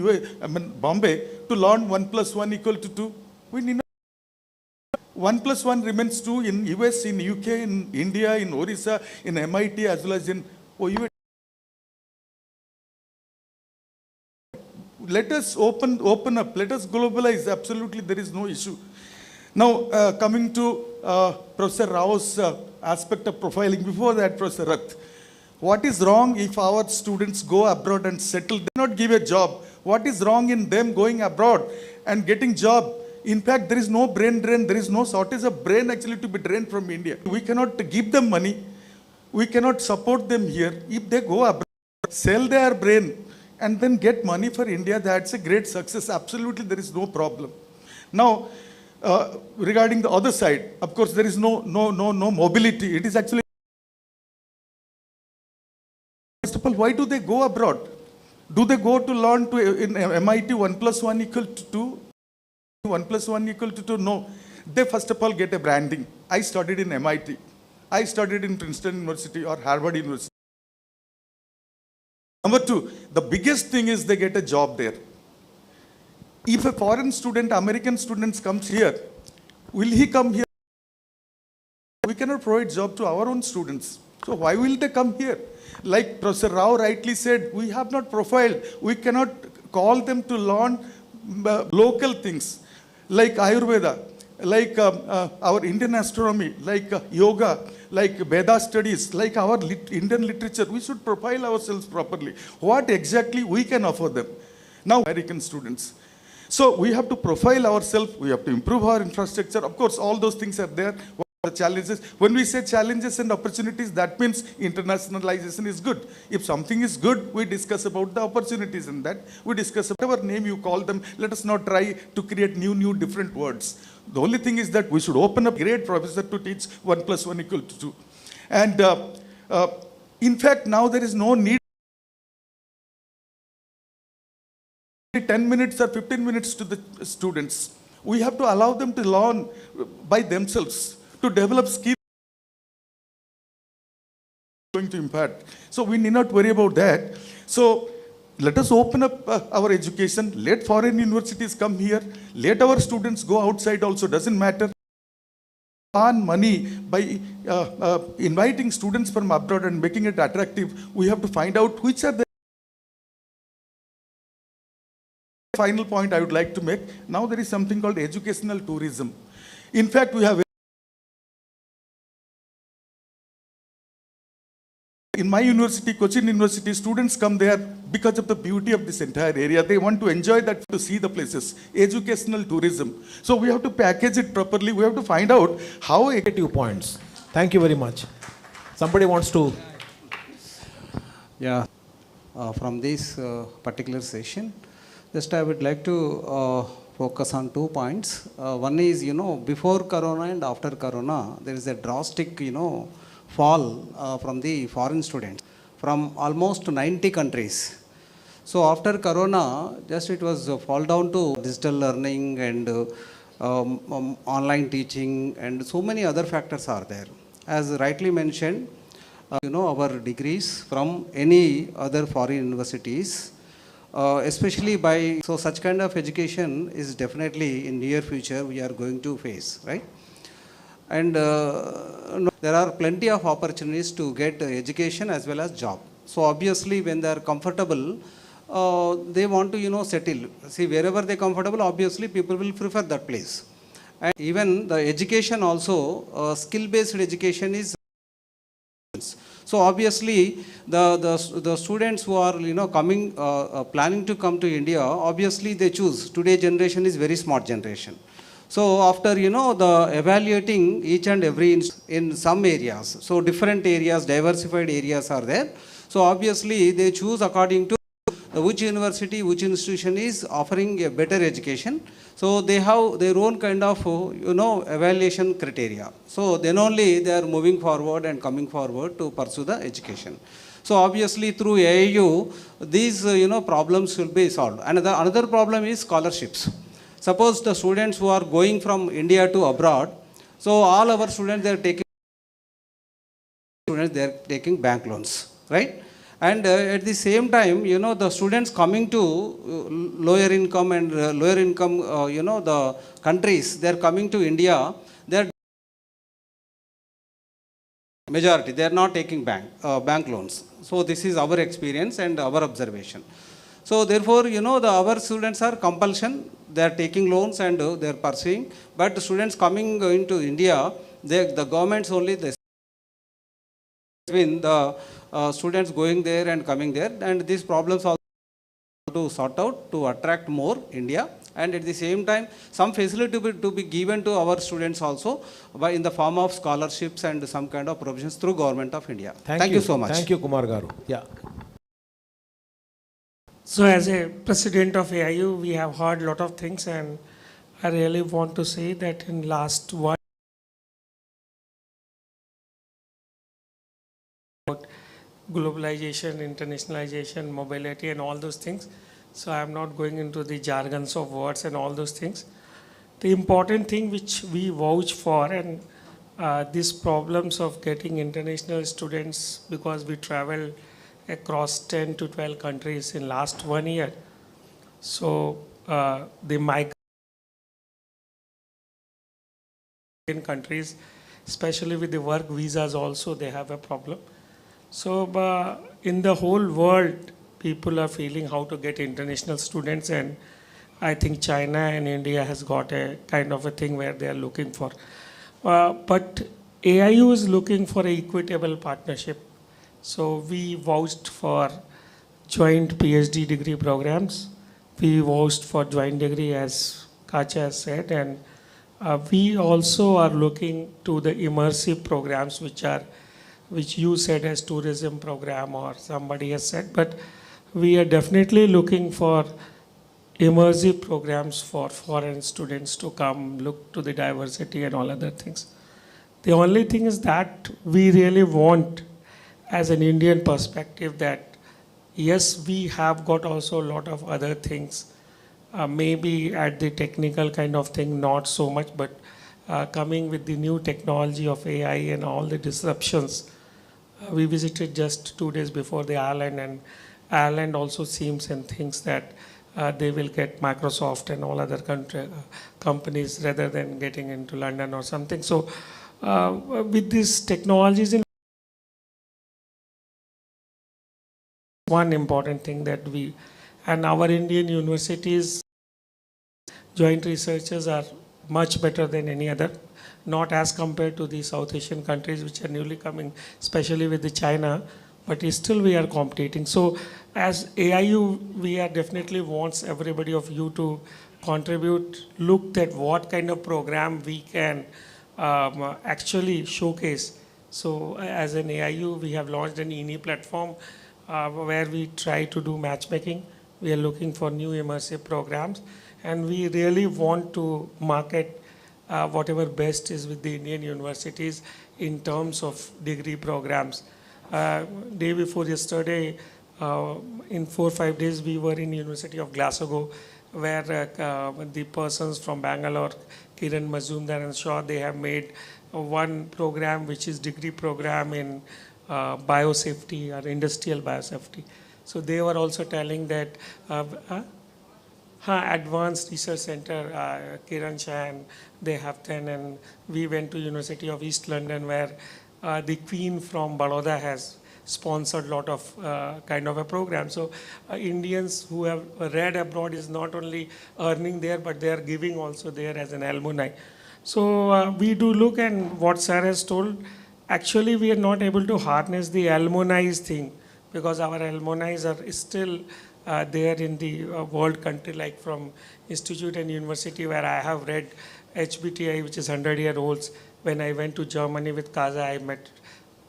Bombay to learn 1 + 1 = 2. We need not. 1 + 1 remains 2 in US, in UK, in India, in Orissa, in MIT, as well as in OU. Let us open up. Let us globalize. Absolutely, there is no issue. Now, coming to Professor Rao's aspect of profiling, before that, Professor Rath, what is wrong if our students go abroad and settle, they not give a job? What is wrong in them going abroad and getting job? In fact, there is no brain drain, there is no shortage of brain actually to be drained from India. We cannot give them money, we cannot support them here. If they go abroad, sell their brain and then get money for India, that's a great success. Absolutely, there is no problem. Now, regarding the other side, of course, there is no mobility. It is actually, first of all, why do they go abroad? Do they go to learn in MIT 1 + 1 = 2? 1 + 1 = 2? No. They first of all get a branding. I studied in MIT. I studied in Princeton University or Harvard University. Number two, the biggest thing is they get a job there. If a foreign student, American students comes here, will he come here? We cannot provide job to our own students. So why will they come here? Like Professor Rao rightly said, we have not profiled. We cannot call them to learn local things like Ayurveda, like our Indian astronomy, like yoga, like Veda studies, like our Indian literature. We should profile ourselves properly. What exactly we can offer them? Now, American students. So we have to profile ourselves, we have to improve our infrastructure. Of course, all those things are there. What are the challenges? When we say challenges and opportunities, that means internationalization is good. If something is good, we discuss about the opportunities in that. We discuss whatever name you call them. Let us not try to create new different words. The only thing is that we should open up a great professor to teach 1 + 1 = 2. And in fact, now there is no need 10 minutes or 15 minutes to the students. We have to allow them to learn by themselves, to develop skills going to impact. So we need not worry about that. So let us open up our education. Let foreign universities come here. Let our students go outside also, doesn't matter. Earn money by inviting students from abroad and making it attractive. We have to find out which are the final point I would like to make. Now there is something called educational tourism. In fact, we have in my university, Cochin University, students come there because of the beauty of this entire area. They want to enjoy that, to see the places. Educational tourism. So we have to package it properly. We have to find out how. Negative points. Thank you very much. Somebody wants to. Yeah, from this particular session, just I would like to focus on 2 points. One is, before Corona and after Corona, there is a drastic, fall from the foreign students from almost 90 countries. So after Corona, just it was fall down to digital learning and online teaching and so many other factors are there. As rightly mentioned, our degrees from any other foreign universities, especially by, so such kind of education is definitely in near future we are going to face, right? And there are plenty of opportunities to get education as well as job. So obviously when they are comfortable, they want to, settle. See, wherever they are comfortable, obviously people will prefer that place. And even the education also, skill-based education is. So obviously the students who are coming planning to come to India, obviously they choose. Today generation is very smart generation. So after the evaluating each and every in some areas, so different areas, diversified areas are there. So obviously they choose according to which university, which institution is offering a better education. So they have their own kind of evaluation criteria. So then only they are moving forward and coming forward to pursue the education. So obviously through AIU, these problems will be solved. And another problem is scholarships. Suppose the students who are going from India to abroad, so all our students they are taking bank loans, right? And at the same time, the students coming to lower income and lower income, the countries, they are coming to India, they are majority, they are not taking bank loans. So this is our experience and our observation. So therefore, our students are compulsion, they are taking loans and they are pursuing. But the students coming into India, the governments only, they between the students going there and coming there, and these problems also to sort out to attract more India, and at the same time some facility to be given to our students also by in the form of scholarships and some kind of provisions through Government of India. Thank you so much. Thank you, Kumar Garu. Yeah. So as a president of AIU, we have heard a lot of things, and I really want to say that in last one globalization, internationalization, mobility, and all those things. So I'm not going into the jargons of words and all those things. The important thing which we vouch for, and these problems of getting international students, because we travel across 10 to 12 countries in last 1 year. So the migrant countries, especially with the work visas also, they have a problem. So in the whole world, people are feeling how to get international students, and I think China and India has got a kind of a thing where they are looking for. But AIU is looking for an equitable partnership. So we vouched for joint PhD degree programs. We vouched for joint degree, as Kacha has said, and we also are looking to the immersive programs which you said as tourism program or somebody has said, but we are definitely looking for immersive programs for foreign students to come, look to the diversity and all other things. The only thing is that we really want, as an Indian perspective, that yes, we have got also a lot of other things, maybe at the technical kind of thing, not so much, but coming with the new technology of AI and all the disruptions. We visited just 2 days before the Ireland, and Ireland also seems and thinks that they will get Microsoft and all other companies rather than getting into London or something. So with these technologies, one important thing that we, and our Indian universities, joint researchers are much better than any other, not as compared to the South Asian countries which are newly coming, especially with the China, but still we are competing. So as AIU, we are definitely wants everybody of you to contribute, look at what kind of program we can actually showcase. So as an AIU, we have launched an INI platform where we try to do matchmaking. We are looking for new immersive programs, and we really want to market whatever best is with the Indian universities in terms of degree programs. Day before yesterday, in 4 or 5 days, we were in University of Glasgow, where the persons from Bangalore, Kiran Mazumdar and Shaw, they have made one program which is degree program in biosafety or industrial biosafety. So they were also telling that Advanced Research Center, Kiran Shah, and they have 10, and we went to University of East London, where the Queen from Baroda has sponsored a lot of kind of a program. So Indians who have read abroad is not only earning there, but they are giving also there as an alumni. So we do look, and what Sir has told, actually we are not able to harness the alumni thing, because our alumni are still there in the world country, like from institute and university where I have read HBTI, which is 100-year-olds. When I went to Germany with Kaza, I met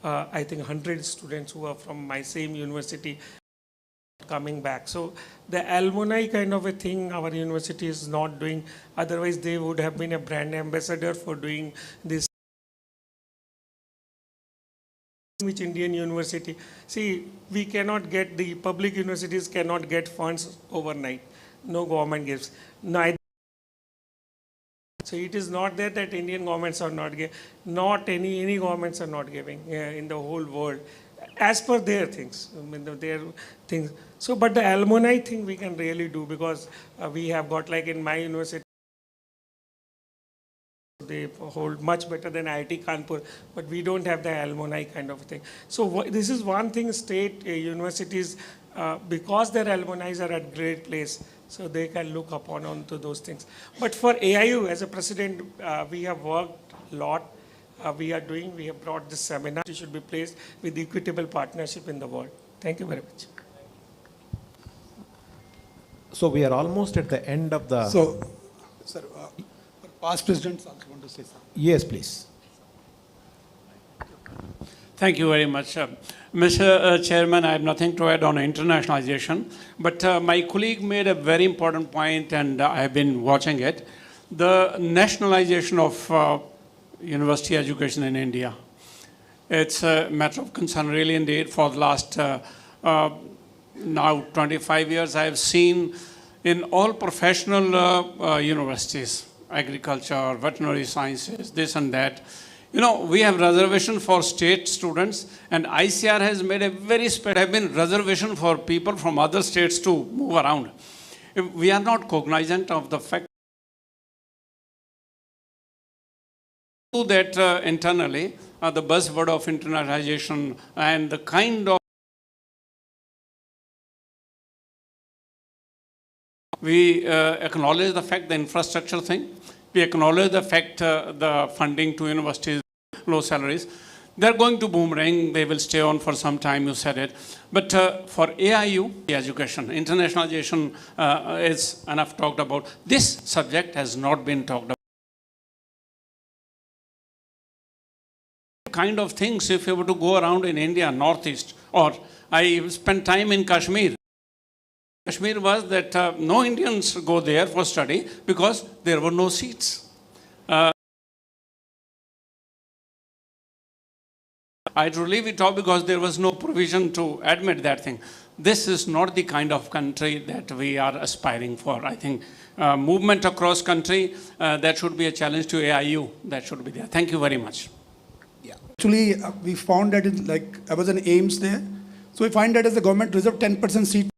I think 100 students who are from my same university coming back. So the alumni kind of a thing our university is not doing. Otherwise they would have been a brand ambassador for doing this. Which Indian university, see, we cannot get, the public universities cannot get funds overnight. No government gives. Neither. So it is not there that Indian governments are not giving, not any governments are not giving in the whole world, as per their things, I mean, their things. So, but the alumni thing we can really do, because we have got, like in my university, they hold much better than IIT Kanpur, but we don't have the alumni kind of thing. So this is one thing, state universities, because their alumni are at great place, so they can look upon onto those things. But for AIU, as a president, we have worked a lot. We have brought this seminar. It should be placed with equitable partnership in the world. Thank you very much. So we are almost at the end of the... So, sir, past presidents also want to say something. Yes, please. Thank you very much. Mr. Chairman, I have nothing to add on internationalization, but my colleague made a very important point and I have been watching it. The nationalization of university education in India. It's a matter of concern really indeed. For the last now 25 years, I have seen in all professional universities, agriculture, veterinary sciences, this and that, you know, we have reservation for state students, and ICR has made a very have been reservation for people from other states to move around. If we are not cognizant of the fact that internally, the buzzword of internationalization and the kind of we acknowledge the fact the infrastructure thing. We acknowledge the fact the funding to universities, low salaries. They're going to boomerang. They will stay on for some time, you said it. But for AIU, education, internationalization is enough talked about. This subject has not been talked about. Kind of things, if you were to go around in India, Northeast, or I spent time in Kashmir. Kashmir was that no Indians go there for study because there were no seats. I to leave it off because there was no provision to admit that thing. This is not the kind of country that we are aspiring for. I think movement across country, that should be a challenge to AIU. That should be there. Thank you very much. Yeah. Actually, we found that in, like, I was in AIMS there. So we find that as the government reserved 10% seat.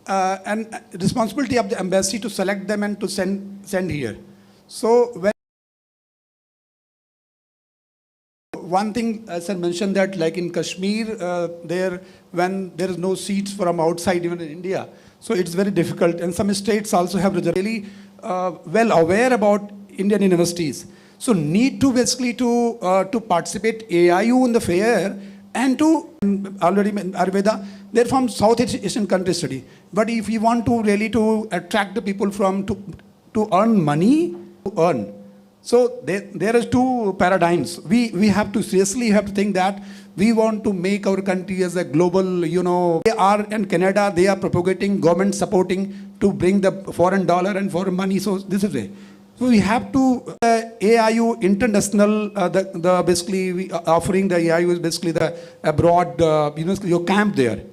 And responsibility of the embassy to select them and to send here. So when one thing, as I mentioned, that like in Kashmir, when there is no seats from outside, even in India, so it's very difficult. And some states also have really well aware about Indian universities. So need to basically to participate AIU in the fair and to already Ayurveda, they're from South Asian countries study. But if you want to really to attract the people from to earn money, to earn. So there is two paradigms. We have to seriously have to think that we want to make our country as a global, you know, they are in Canada, they are propagating, government supporting to bring the foreign dollar and foreign money. So this is it. So we have to AIU international, basically we offering the AIU is basically the abroad, your camp there.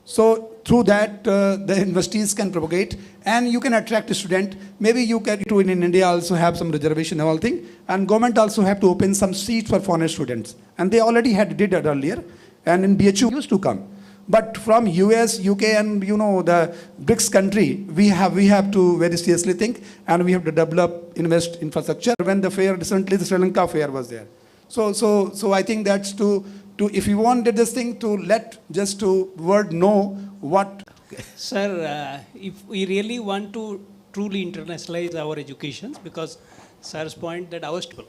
So through that, the universities can propagate and you can attract a student. Maybe you can do in India also have some reservation and all thing. And government also have to open some seats for foreign students. And they already did that earlier. And in BHU used to come. But from US, UK and you know the BRICS country, we have to very seriously think and we have to develop, invest infrastructure. When the fair recently, the Sri Lanka fair was there. So I think that's to if you wanted this thing to let just to word know what. Sir, if we really want to truly internationalize our educations, because sir's point that our people,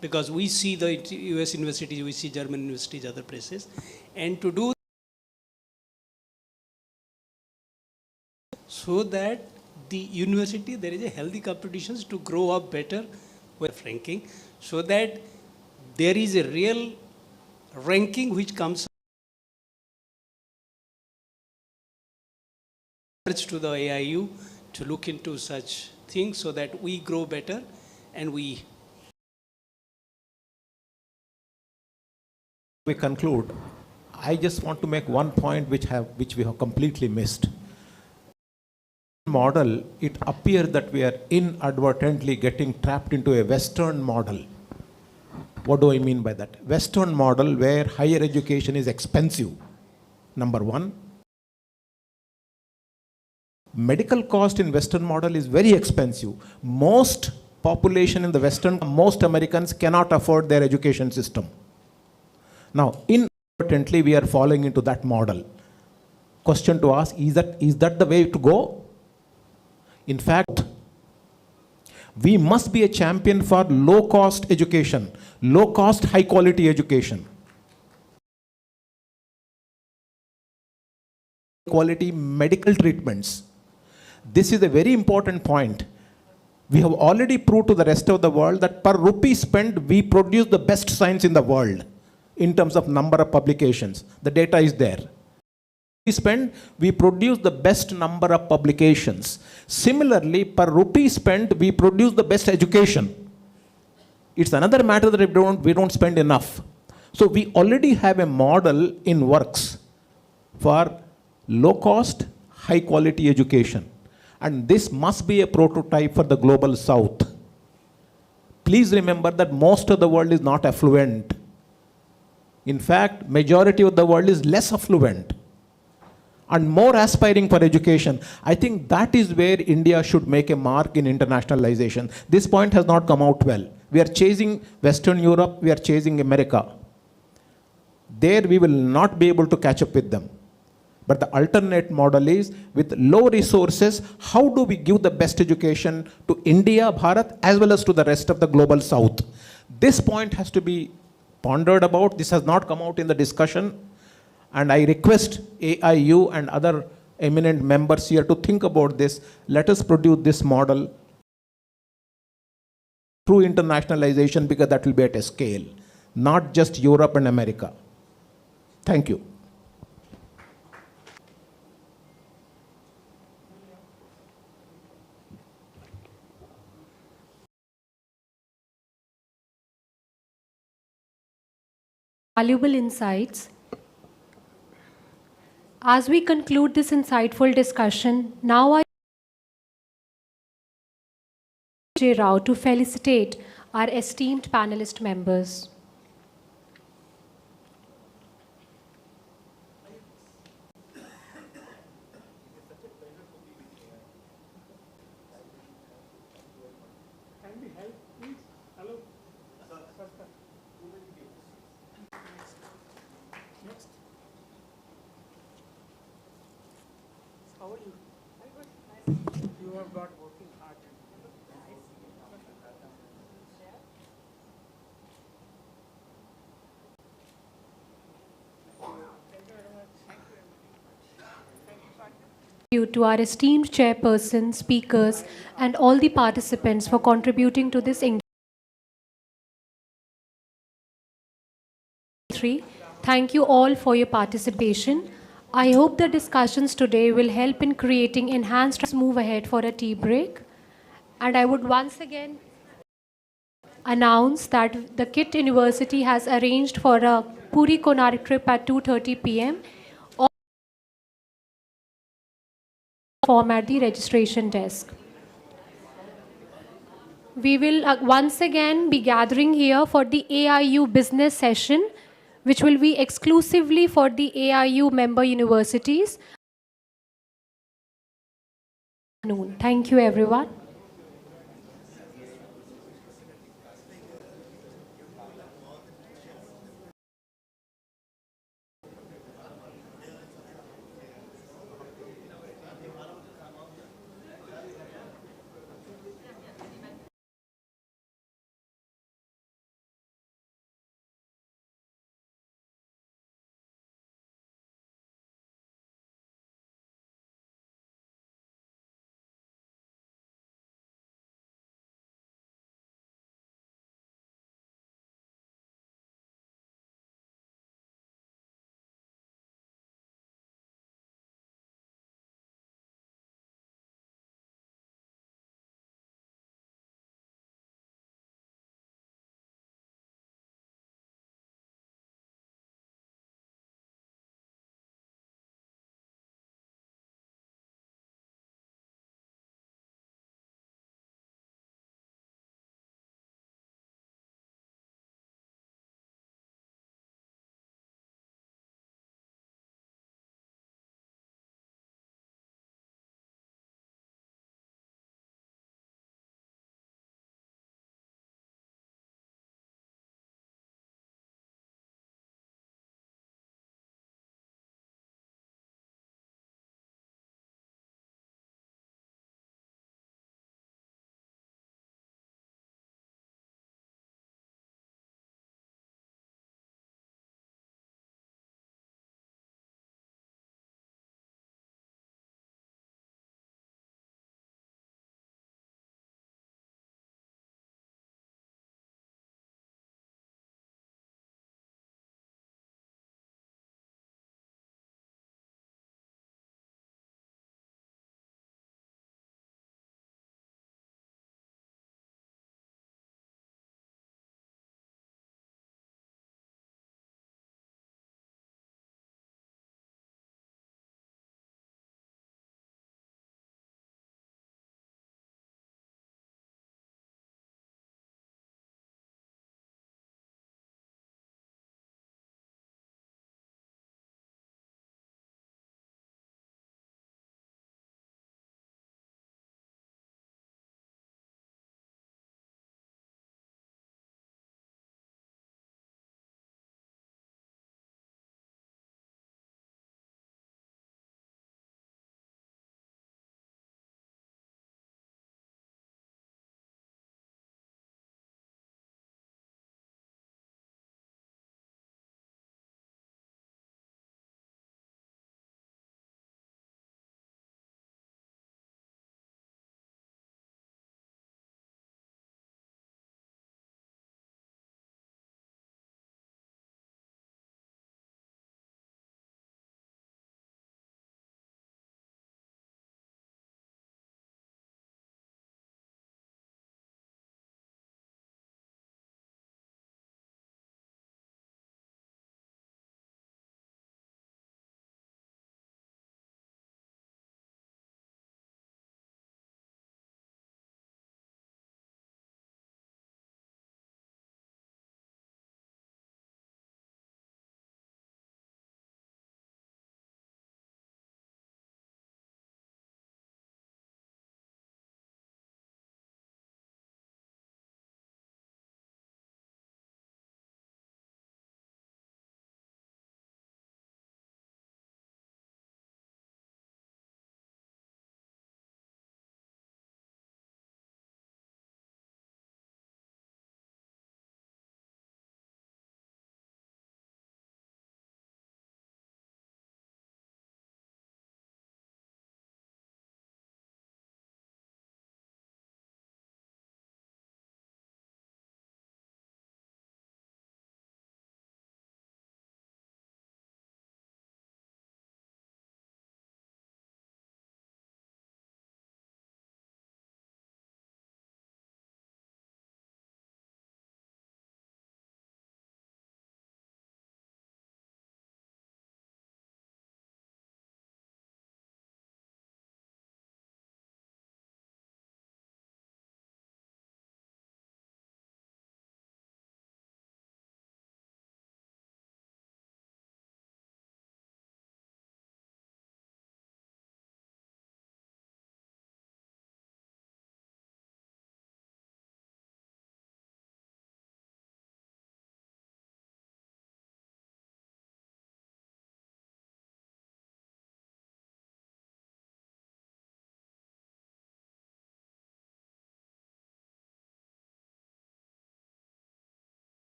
because we see the US universities, we see German universities, other places, and to do so that the university, there is a healthy competitions to grow up better with ranking, so that there is a real ranking which comes to the AIU to look into such things so that we grow better and we conclude. I just want to make one point which we have completely missed. Model, it appears that we are inadvertently getting trapped into a Western model. What do I mean by that? Western model where higher education is expensive, number one. Medical cost in Western model is very expensive. Most population in the Western, most Americans cannot afford their education system. Now, in Importantly, we are following into that model. Question to ask, is that the way to go? In fact, we must be a champion for low-cost education, low-cost, high-quality education. Quality medical treatments. This is a very important point. We have already proved to the rest of the world that per rupee spent, we produce the best science in the world in terms of number of publications. The data is there. We produce the best number of publications. Similarly, per rupee spent, we produce the best education. It's another matter that we don't spend enough. So we already have a model in works for low cost, high quality education. And this must be a prototype for the global south. Please remember that most of the world is not affluent. In fact, majority of the world is less affluent and more aspiring for education. I think that is where India should make a mark in internationalization. This point has not come out well. We are chasing Western Europe, we are chasing America. There we will not be able to catch up with them. But the alternate model is, with low resources, how do we give the best education to India, Bharat, as well as to the rest of the global south? This point has to be pondered about. This has not come out in the discussion. And I request AIU and other eminent members here to think about this. Let us produce this model through internationalization, because that will be at a scale, not just Europe and America. Thank you. Valuable insights. As we conclude this insightful discussion, now I J. Rao to felicitate our esteemed panelist members. You have got working hard. Thank you to our esteemed chairperson, speakers, and all the participants for contributing to this engagement. Thank you all for your participation. I hope the discussions today will help in creating enhanced move ahead for a tea break. And I would once again announce that the KIT University has arranged for a Puri Konark trip at 2:30 p.m. form at the registration desk. We will once again be gathering here for the AIU business session, which will be exclusively for the AIU member universities. Thank you, everyone.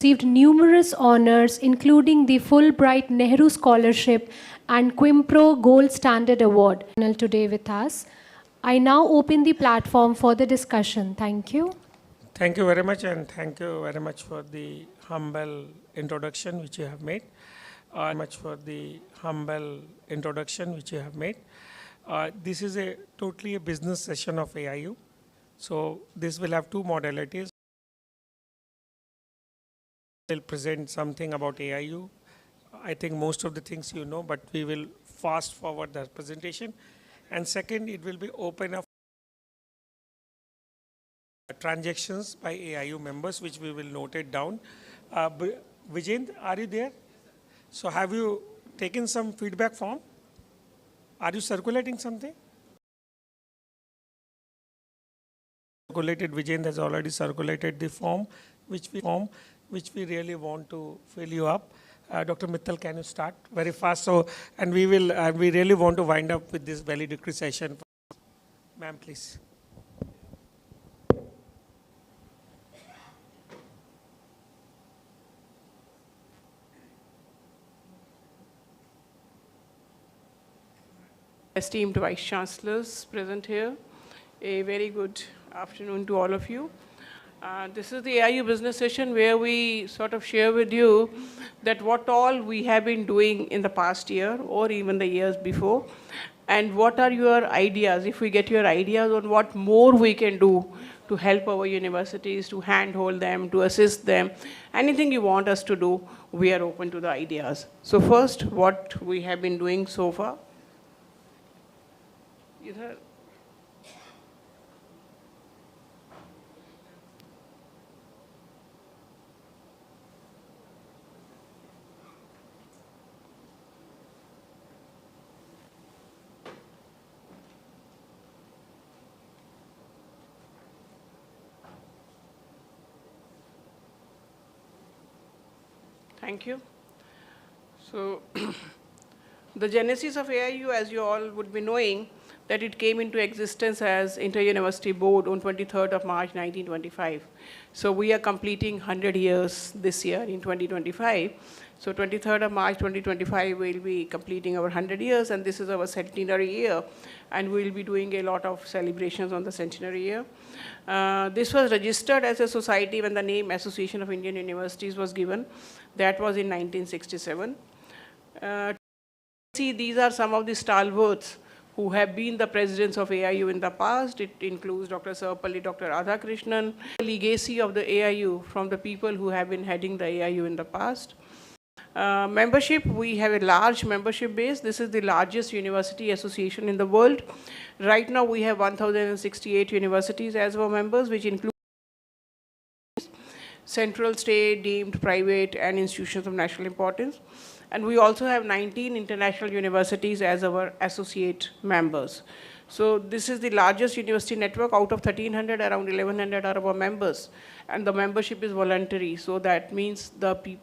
received numerous honors, including the Fulbright Nehru Scholarship and Quimpro Gold Standard Award. Today with us. I now open the platform for the discussion. Thank you. Thank you very much, and thank you very much for the humble introduction which you have made. This is totally a business session of AIU. So this will have two modalities. We'll present something about AIU. I think most of the things you know, but we will fast forward the presentation. And second, it will be open up transactions by AIU members, which we will note it down. Vijayendra, are you there? So have you taken some feedback form? Are you circulating something? Vijayendra has already circulated the form, which we really want to fill you up. Dr. Mittal, can you start very fast? So, and we really want to wind up with this valedictory session. Ma'am, please. Esteemed Vice-Chancellors present here, a very good afternoon to all of you. This is the AIU business session where we sort of share with you that what all we have been doing in the past year or even the years before, and what are your ideas, if we get your ideas on what more we can do to help our universities, to handhold them, to assist them. Anything you want us to do, we are open to the ideas. So first, what we have been doing so far. Thank you. So the genesis of AIU, as you all would be knowing, that it came into existence as Inter-University Board on 23rd of March 1925. So we are completing 100 years this year in 2025. So 23rd of March 2025 we'll be completing our 100 years, and this is our centenary year, and we'll be doing a lot of celebrations on the centenary year. This was registered as a society when the name Association of Indian Universities was given. That was in 1967. See, these are some of the stalwarts who have been the presidents of AIU in the past. It includes Dr. Sarvapalli, Dr. Radhakrishnan, the legacy of the AIU from the people who have been heading the AIU in the past. Membership, we have a large membership base. This is the largest university association in the world. Right now we have 1,068 universities as our members, which include central, state, deemed, private, and institutions of national importance. And we also have 19 international universities as our associate members. So this is the largest university network. Out of 1,300, around 1,100 are our members. And the membership is voluntary. So that means the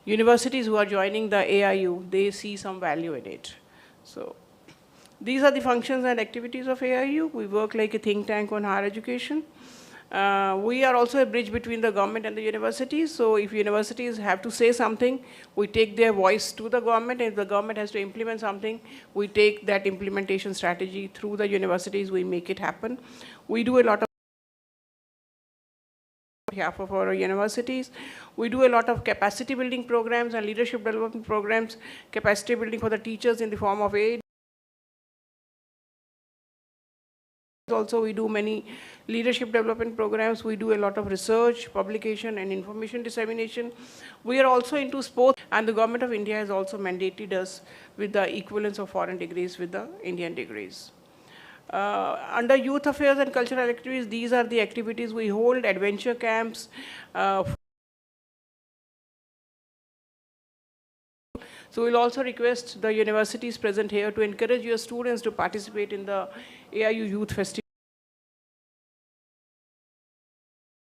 universities who are joining the AIU, they see some value in it. So these are the functions and activities of AIU. We work like a think tank on higher education. We are also a bridge between the government and the universities. So if universities have to say something, we take their voice to the government. And if the government has to implement something, we take that implementation strategy through the universities. We make it happen. We do a lot of on behalf of our universities. We do a lot of capacity building programs and leadership development programs, capacity building for the teachers in the form of aid. Also, we do many leadership development programs. We do a lot of research, publication, and information dissemination. We are also into sports, and the government of India has also mandated us with the equivalence of foreign degrees with the Indian degrees. Under youth affairs and cultural activities, these are the activities we hold: adventure camps. So we'll also request the universities present here to encourage your students to participate in the AIU Youth Festival.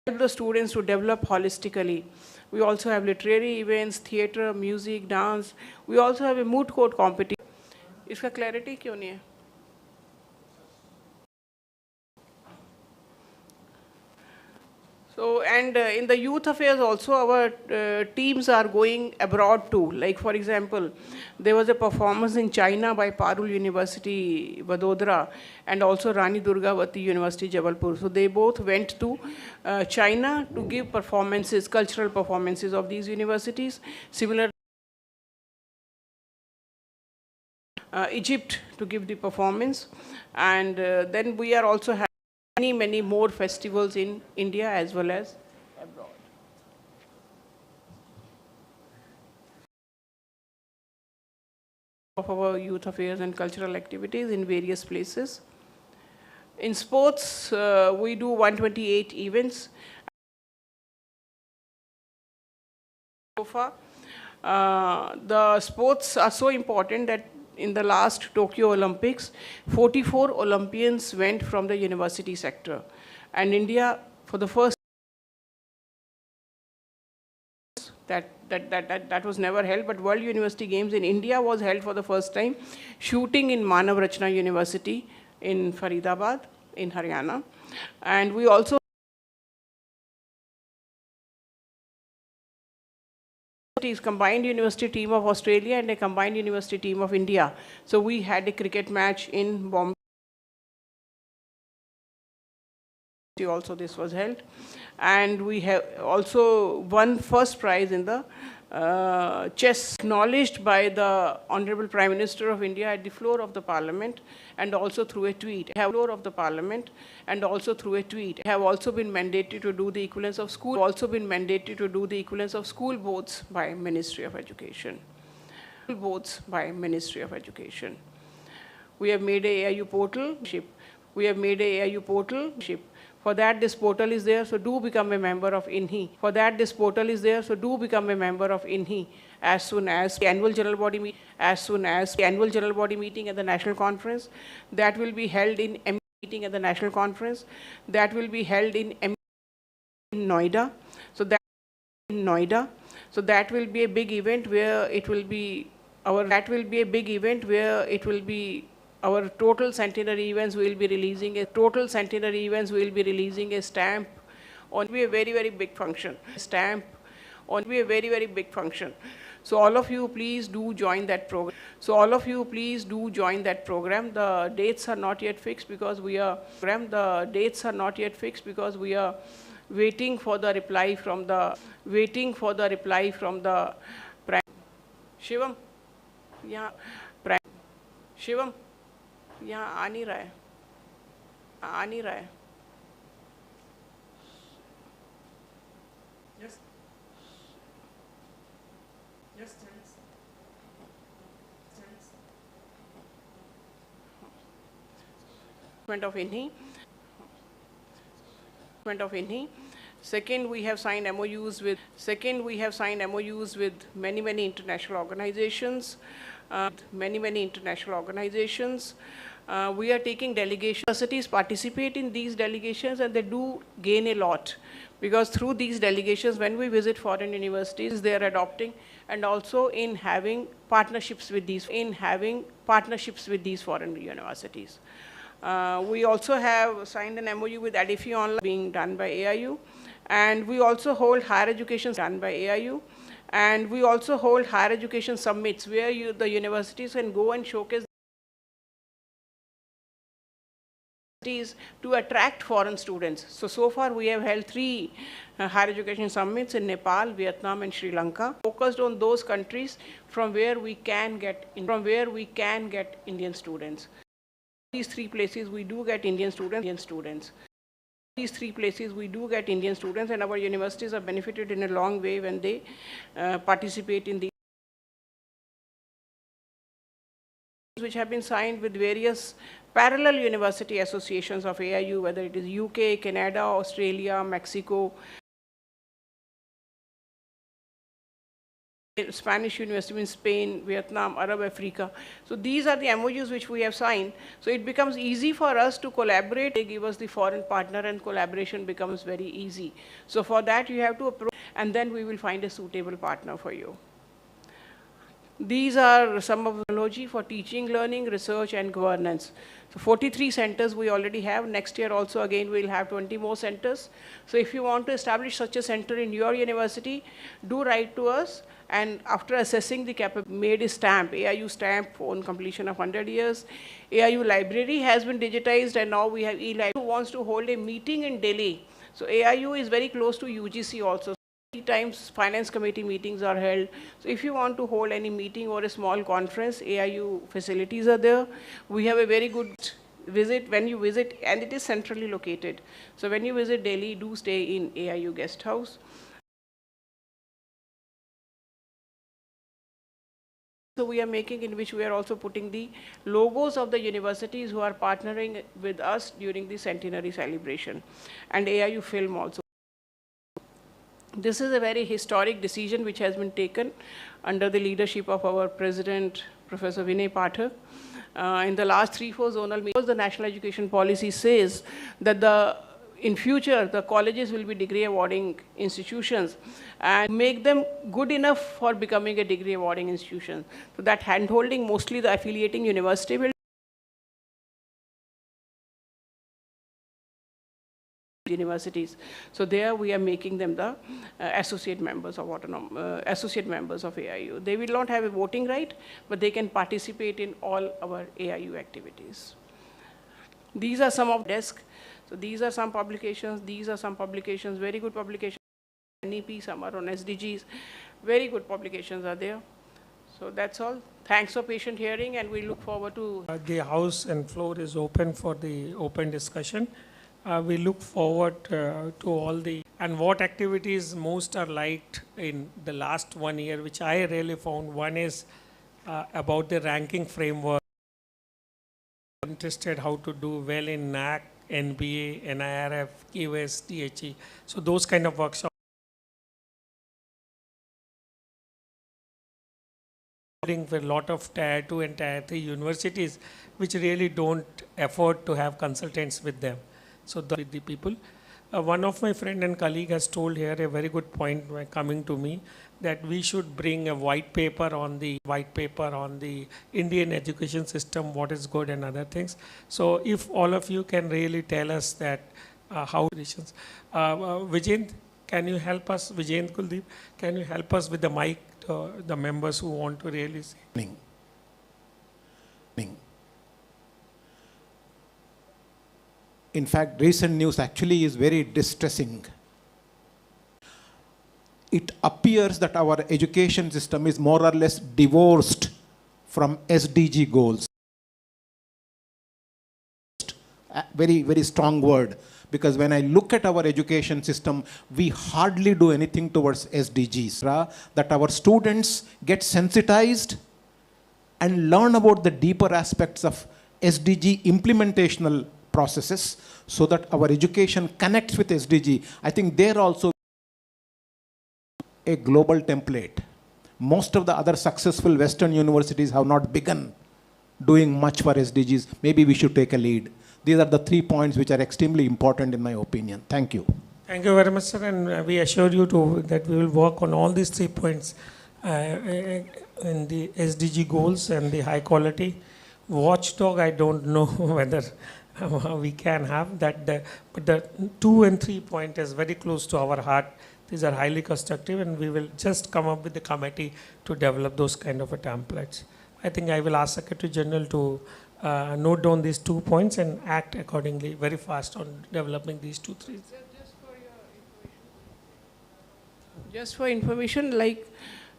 Help the students to develop holistically. We also have literary events, theater, music, dance. We also have a moot court competition. Iska clarity क्यों नहीं है? So And in the youth affairs also, our teams are going abroad too. Like for example, there was a performance in China by Parul University, Vadodara, and also Rani Durgavati University, Jabalpur. So they both went to China to give performances, cultural performances of these universities. Similar Egypt to give the performance. And then we are also having many more festivals in India as well as abroad. Of our youth affairs and cultural activities in various places. In sports, we do 128 events so far. The sports are so important that in the last Tokyo Olympics, 44 Olympians went from the university sector. And India, for the first that was never held, but World University Games in India was held for the first time, shooting in Manav Rachna University in Faridabad, in Haryana. And we also combined university team of Australia and a combined university team of India. So we had a cricket match in Bombay. Also this was held. And we have also won first prize in the chess, acknowledged by the Honorable Prime Minister of India at the floor of the Parliament and also through a tweet. Floor of the Parliament and also through a tweet. Have also been mandated to do the equivalence of school. Also been mandated to do the equivalence of school boards by Ministry of Education. Boards by Ministry of Education. We have made a AIU portal. We have made a AIU portal. For that, this portal is there, so do become a member of INHI. For that, this portal is there, so do become a member of INHI as soon as the annual general body meeting, meeting at the national conference that will be held in meeting at the national conference that will be held in Noida. So that in Noida. So that will be a big event where it will be our total centenary events. We will be releasing a stamp on a very big function. So all of you please do join that program. The dates are not yet fixed because we are waiting for the reply from the Shivam. Yeah, Shivam. यहाँ आ नहीं रहा है Yes. Of INHI. Second, we have signed MOUs with many international organizations. We are taking delegations. Universities participate in these delegations and they do gain a lot because through these delegations, when we visit foreign universities, they are adopting and also in having partnerships with these foreign universities. We also have signed an MOU with ADIFI Online being done by AIU, and we also hold higher education done by AIU. And we also hold higher education summits where the universities can go and showcase to attract foreign students. So far we have held 3 higher education summits in Nepal, Vietnam and Sri Lanka, focused on those countries from where we can get Indian students. These 3 places we do get Indian students. These 3 places we do get Indian students, and our universities are benefited in a long way when they participate in these, which have been signed with various parallel university associations of AIU, whether it is UK, Canada, Australia, Mexico, Spanish university in Spain, Vietnam, Arab Africa. So these are the MOUs which we have signed. So it becomes easy for us to collaborate. They give us the foreign partner and collaboration becomes very easy. So for that you have to approach and then we will find a suitable partner for you. These are some of the technology for teaching, learning, research, and governance. So 43 centers we already have. Next year also again we'll have 20 more centers. So if you want to establish such a center in your university, do write to us. And after assessing the capability, made a stamp, AIU stamp on completion of 100 years. AIU library has been digitized, and now we have e-library. Who wants to hold a meeting in Delhi? So AIU is very close to UGC also. Times finance committee meetings are held. So if you want to hold any meeting or a small conference, AIU facilities are there. We have a very good visit when you visit, and it is centrally located. So when you visit Delhi, do stay in AIU guest house. So we are making, in which we are also putting the logos of the universities who are partnering with us during the centenary celebration, and AIU film also. This is a very historic decision which has been taken under the leadership of our president, Professor Vinay Pathak. In the last 3-4 zonal meetings, the national education policy says that in future, the colleges will be degree awarding institutions and make them good enough for becoming a degree awarding institution. So that hand-holding, mostly the affiliating university will universities. So there we are making them the associate members of associate members of AIU. They will not have a voting right, but they can participate in all our AIU activities. These are some of desk. So these are some publications. These are some publications, very good publications. NEP, some are on SDGs. Very good publications are there. So that's all. Thanks for patient hearing, and we look forward to. The house and floor is open for the open discussion. We look forward to all the, and what activities most are liked in the last 1 year, which I really found. One is about the ranking framework. Interested how to do well in NAC, NBA, NIRF, QS, DHE. So those kind of workshops. With a lot of Tier 2 and Tier 3 universities, which really don't afford to have consultants with them. So with the people. One of my friend and colleague has told here a very good point by coming to me, that we should bring a white paper on the Indian education system, what is good and other things. So if all of you can really tell us that how decisions. Vijay, can you help us, Vijay Kuldeep, can you help us with the mic, the members who want to really say? In fact, recent news actually is very distressing. It appears that our education system is more or less divorced from SDG goals. A very, very strong word, because when I look at our education system, we hardly do anything towards SDGs. That our students get sensitized and learn about the deeper aspects of SDG implementational processes, so that our education connects with SDG. I think they're also a global template. Most of the other successful Western universities have not begun doing much for SDGs. Maybe we should take a lead. These are the 3 points which are extremely important in my opinion. Thank you. Thank you very much, sir. And we assure you that we will work on all these 3 points in the SDG goals and the high quality. Watchdog, I don't know whether we can have that, but the 2 and 3 point is very close to our heart. These are highly constructive, and we will just come up with the committee to develop those kind of templates. I think I will ask Secretary General to note down these 2 points and act accordingly very fast on developing these 2, 3. Just for information, like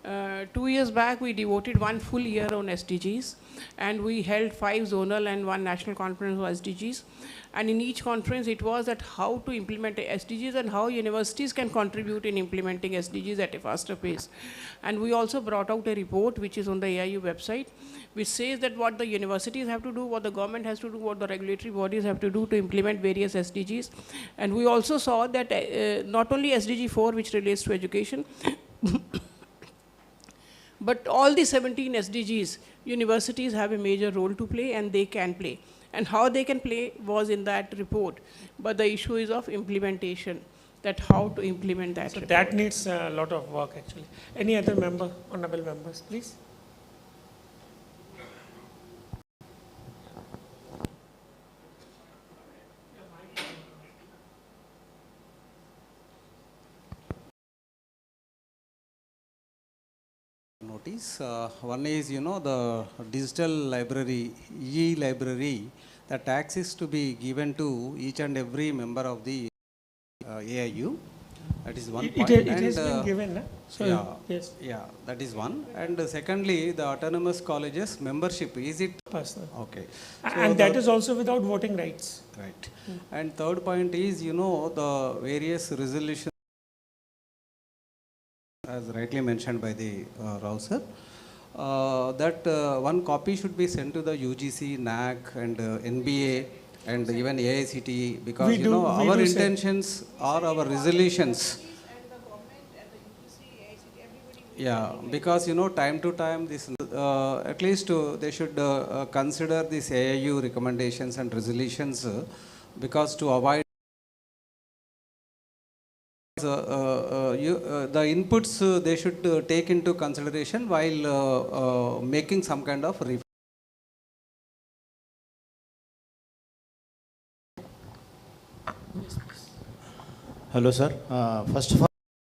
2 years back, we devoted 1 full year on SDGs, and we held 5 zonal and 1 national conference on SDGs. And in each conference, it was that how to implement SDGs and how universities can contribute in implementing SDGs at a faster pace. And we also brought out a report, which is on the AIU website, which says that what the universities have to do, what the government has to do, what the regulatory bodies have to do to implement various SDGs. And we also saw that not only SDG 4, which relates to education, but all the 17 SDGs, universities have a major role to play, and they can play. And how they can play was in that report. But the issue is of implementation, that how to implement that. So that needs a lot of work actually. Any other member, honorable members, please? priorities. One is, the digital library, e-library, the tax is to be given to each and every member of the AIU. That is one point. It has been given, na? So, yeah, yes. yeah, that is one. And secondly, the autonomous colleges membership, is it Personal. okay? And that is also without voting rights. Right. And third point is, the various resolutions, as rightly mentioned by the Rao sir, that one copy should be sent to the UGC, NAC, and NBA, and even AICTE, because our intentions or our resolutions. Yeah, because time to time this at least they should consider these AIU recommendations and resolutions, because to avoid the inputs they should take into consideration while making some kind of reform. Hello, sir. First of all,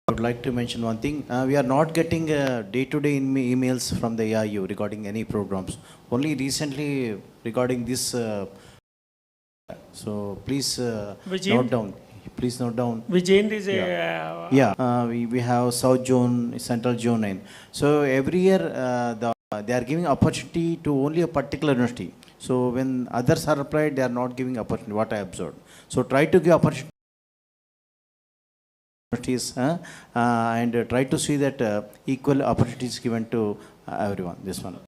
I would like to mention one thing. We are not getting day-to-day emails from the AIU regarding any programs. Only recently regarding this. So please note down. Please note down. Vijayend is we have South Zone, Central Zone 9. So every year they are giving opportunity to only a particular university. So when others are applied, they are not giving opportunity. What I observed. So try to give opportunity. And try to see that equal opportunities given to everyone. This one.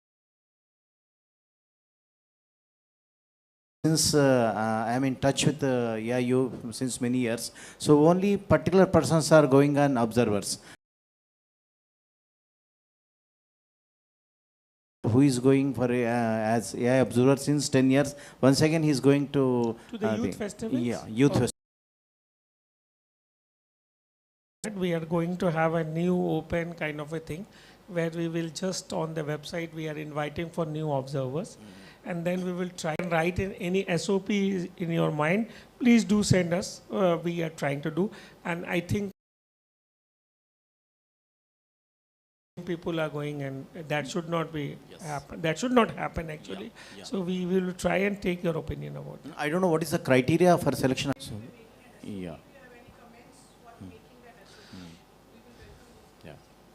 Since I am in touch with AIU since many years, so only particular persons are going on observers. Who is going for as AI observer since 10 years? Once again, he is going to the youth festivals. Yeah, youth festival. We are going to have a new open kind of a thing where we will just on the website we are inviting for new observers, and then we will try and write in any SOP in your mind. Please do send us. We are trying to do, and I think people are going, and that should not be happen. That should not happen actually. So we will try and take your opinion about it. I don't know what is the criteria for selection. So, yeah.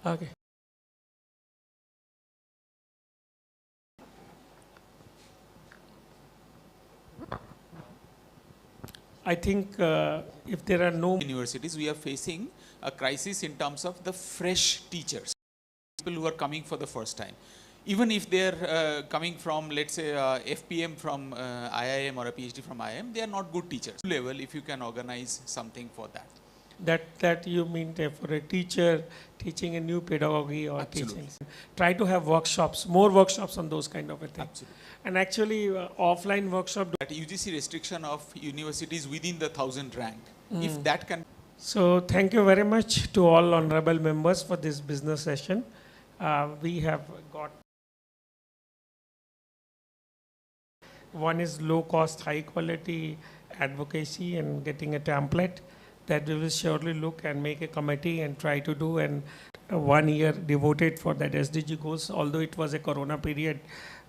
Okay. I think if there are no universities, we are facing a crisis in terms of the fresh teachers, people who are coming for the first time. Even if they are coming from, let's say, FPM from IIM or a PhD from IIM, they are not good teachers. Level, if you can organize something for that. That you mean for a teacher teaching a new pedagogy or teaching. Try to have workshops, more workshops on those kind of a thing. Absolutely. And actually offline workshop. That UGC restriction of universities within the 1,000 rank, if that can. So thank you very much to all honorable members for this business session. We have got one is low cost, high quality advocacy and getting a template that we will surely look and make a committee and try to do, and 1 year devoted for that SDG goals, although it was a corona period,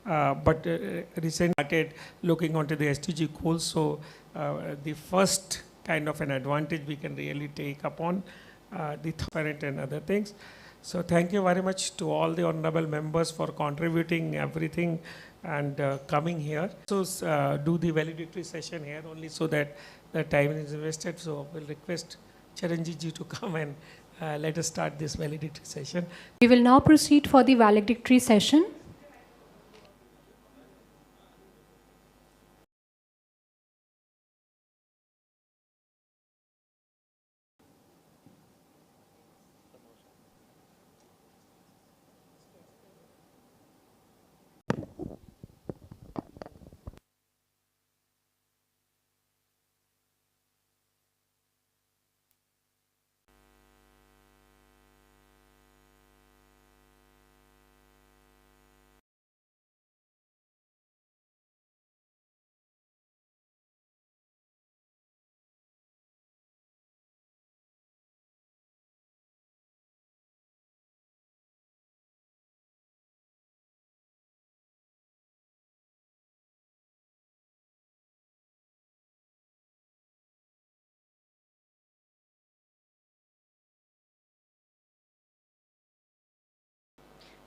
but recently started looking onto the SDG goals. So the first kind of an advantage we can really take upon the parent and other things. So thank you very much to all the honorable members for contributing everything and coming here. So do the valedictory session here only so that the time is invested. So we'll request Charanjit ji to come and let us start this valedictory session. We will now proceed for the valedictory session.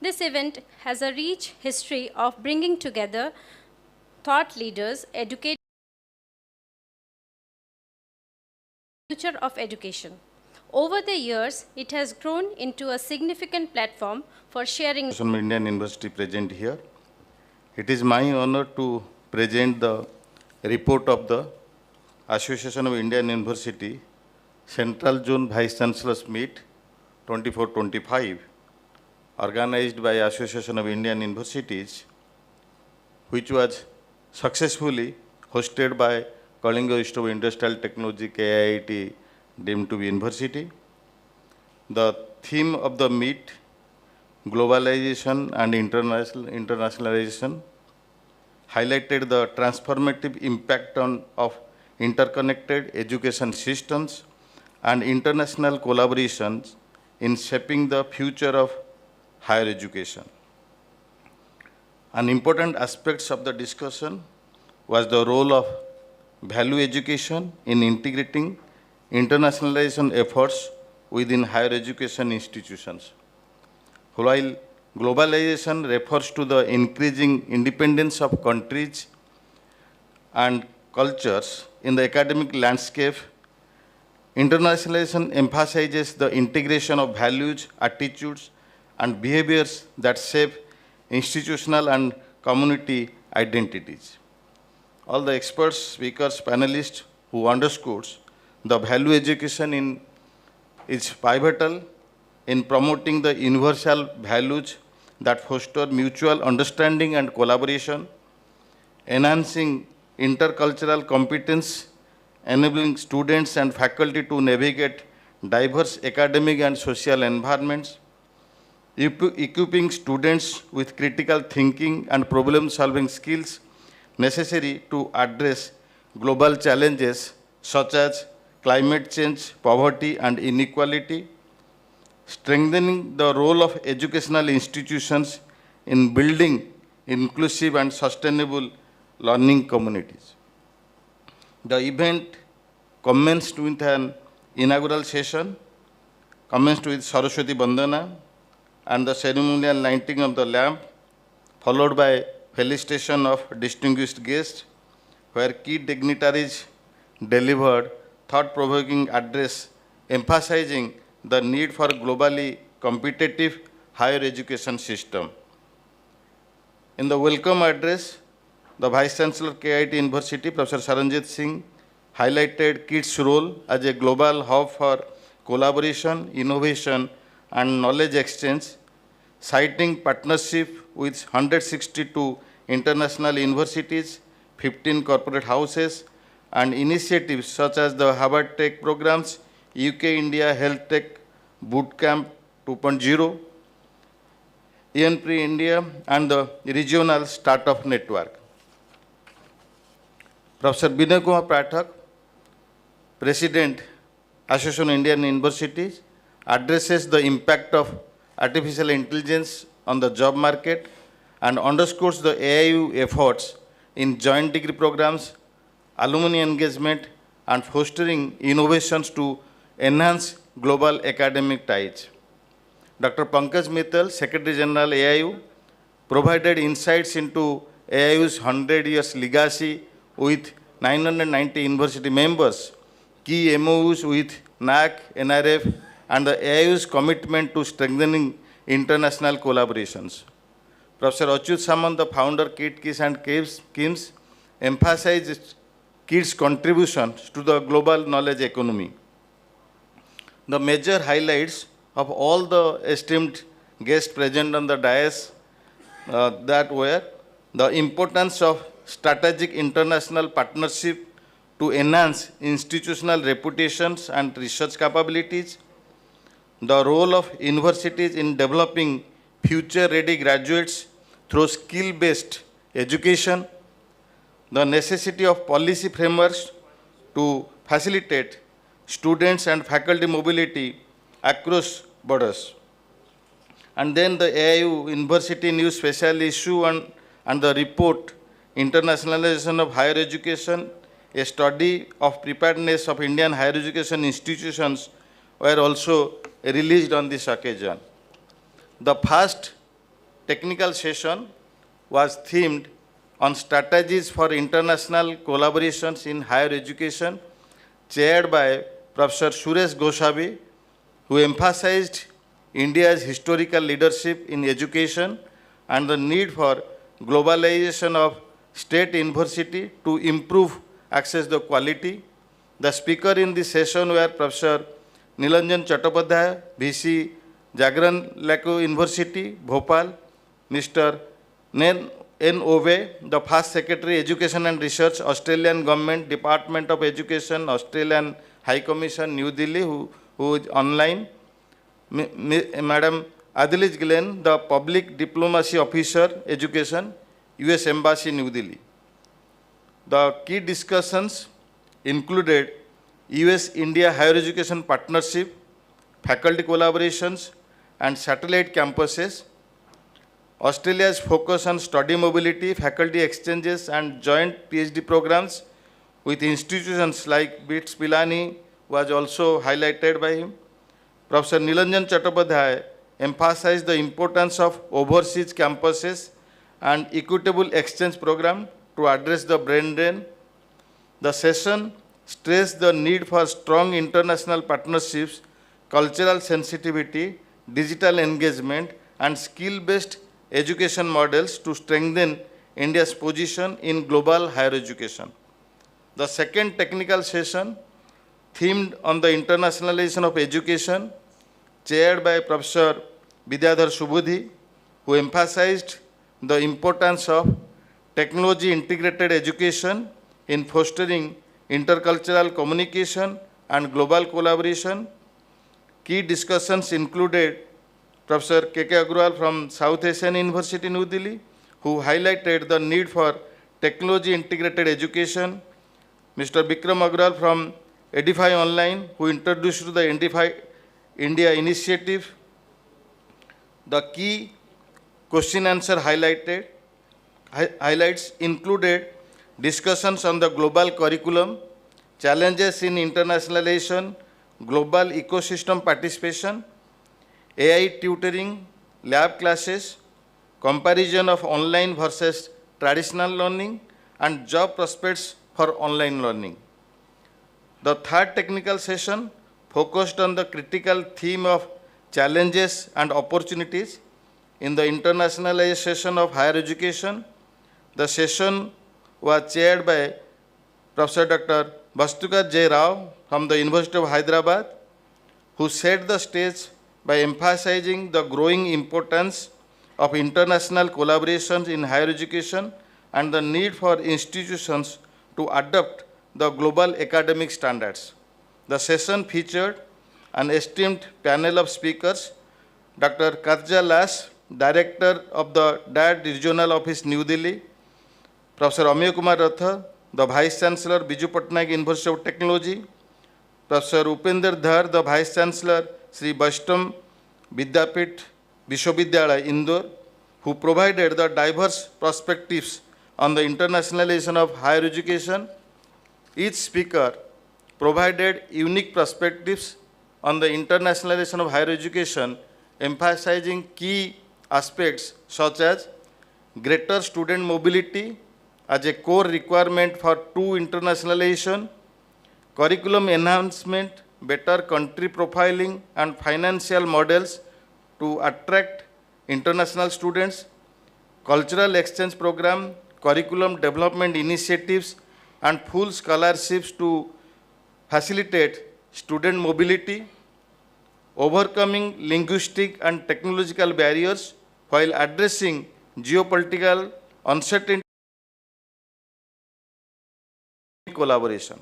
This event has a rich history of bringing together thought leaders, educators, future of education. Over the years, it has grown into a significant platform for sharing. Some Indian University present here. It is my honor to present the report of the Association of Indian University Central Zone Vice-Chancellors Meet 24-25, organized by Association of Indian Universities, which was successfully hosted by Kalinga Institute of Industrial Technology, KIIT, deemed to be university. The theme of the meet, globalization and internationalization, highlighted the transformative impact of interconnected education systems and international collaborations in shaping the future of higher education. An important aspect of the discussion was the role of value education in integrating internationalization efforts within higher education institutions. While globalization refers to the increasing independence of countries and cultures in the academic landscape, internationalization emphasizes the integration of values, attitudes, and behaviors that shape institutional and community identities. All the experts, speakers, panelists who underscores the value education is pivotal in promoting the universal values that foster mutual understanding and collaboration, enhancing intercultural competence, enabling students and faculty to navigate diverse academic and social environments, equipping students with critical thinking and problem-solving skills necessary to address global challenges such as climate change, poverty, and inequality, strengthening the role of educational institutions in building inclusive and sustainable learning communities. The event commenced with an inaugural session, commenced with Saraswati Bandana and the ceremonial lighting of the lamp, followed by felicitation of distinguished guests, where key dignitaries delivered thought-provoking address emphasizing the need for globally competitive higher education system. In the welcome address, the Vice-Chancellor KIT University, Professor Saranjit Singh, highlighted KIT's role as a global hub for collaboration, innovation, and knowledge exchange, citing partnership with 162 international universities, 15 corporate houses, and initiatives such as the Harvard Tech programs, UK-India Health Tech Bootcamp 2.0, ENPRI India, and the regional startup network. Professor Binay Kumar Pathak, President, Association of Indian Universities, addresses the impact of artificial intelligence on the job market and underscores the AIU efforts in joint degree programs, alumni engagement, and fostering innovations to enhance global academic ties. Dr. Pankaj Mittal, Secretary General AIU, provided insights into AIU's 100 years legacy with 990 university members, key MOUs with NAC, NRF, and the AIU's commitment to strengthening international collaborations. Professor Achyut Samant, the founder of KIT KISS and KIMS, emphasized KIT's contributions to the global knowledge economy. The major highlights of all the esteemed guests present on the dais that were the importance of strategic international partnership to enhance institutional reputations and research capabilities, the role of universities in developing future-ready graduates through skill-based education, the necessity of policy frameworks to facilitate students and faculty mobility across borders. And then the AIU University News Special Issue and the report, Internationalization of Higher Education, a study of preparedness of Indian higher education institutions, were also released on this occasion. The first technical session was themed on strategies for international collaborations in higher education, chaired by Professor Suresh Goshabi, who emphasized India's historical leadership in education and the need for globalization of state university to improve access to quality. The speaker in this session were Professor Nilanjan Chattopadhyay, VC, Jagran Laku University, Bhopal, Mr. N. Ove, the first Secretary Education and Research, Australian Government, Department of Education, Australian High Commission, New Delhi, who is online. Madam Adilis Glenn, the Public Diplomacy Officer, Education, US Embassy, New Delhi. The key discussions included US-India Higher Education Partnership, faculty collaborations, and satellite campuses, Australia's focus on study mobility, faculty exchanges, and joint PhD programs with institutions like BITS Pilani was also highlighted by him. Professor Nilanjan Chattopadhyay emphasized the importance of overseas campuses and equitable exchange program to address the brain drain. The session stressed the need for strong international partnerships, cultural sensitivity, digital engagement, and skill-based education models to strengthen India's position in global higher education. The second technical session, themed on the internationalization of education, chaired by Professor Vidyadhar Subudhi, who emphasized the importance of technology integrated education in fostering intercultural communication and global collaboration. Key discussions included Professor K.K. Agrawal from South Asian University, New Delhi, who highlighted the need for technology integrated education. Mr. Bikram Agrawal from Edify Online, who introduced the Edify India initiative. The key question answer highlights included discussions on the global curriculum, challenges in internationalization, global ecosystem participation, AI tutoring, lab classes, comparison of online versus traditional learning, and job prospects for online learning. The third technical session focused on the critical theme of challenges and opportunities in the internationalization of higher education. The session was chaired by Professor Dr. Vastuka J. Rao from the University of Hyderabad, who set the stage by emphasizing the growing importance of international collaborations in higher education and the need for institutions to adopt the global academic standards. The session featured an esteemed panel of speakers, Dr. Katja Las, Director of the DAD Regional Office, New Delhi, Professor Amey Kumar Ratha, the Vice-Chancellor, Biju Patnaik University of Technology, Professor Upender Dhar, the Vice-Chancellor, Sri Vaishnav Vidyapit Vishwavidyalaya, Indore, who provided the diverse perspectives on the internationalization of higher education. Each speaker provided unique perspectives on the internationalization of higher education, emphasizing key aspects such as greater student mobility as a core requirement for true internationalization, curriculum enhancement, better country profiling, and financial models to attract international students, cultural exchange program, curriculum development initiatives, and full scholarships to facilitate student mobility, overcoming linguistic and technological barriers while addressing geopolitical uncertainty collaboration.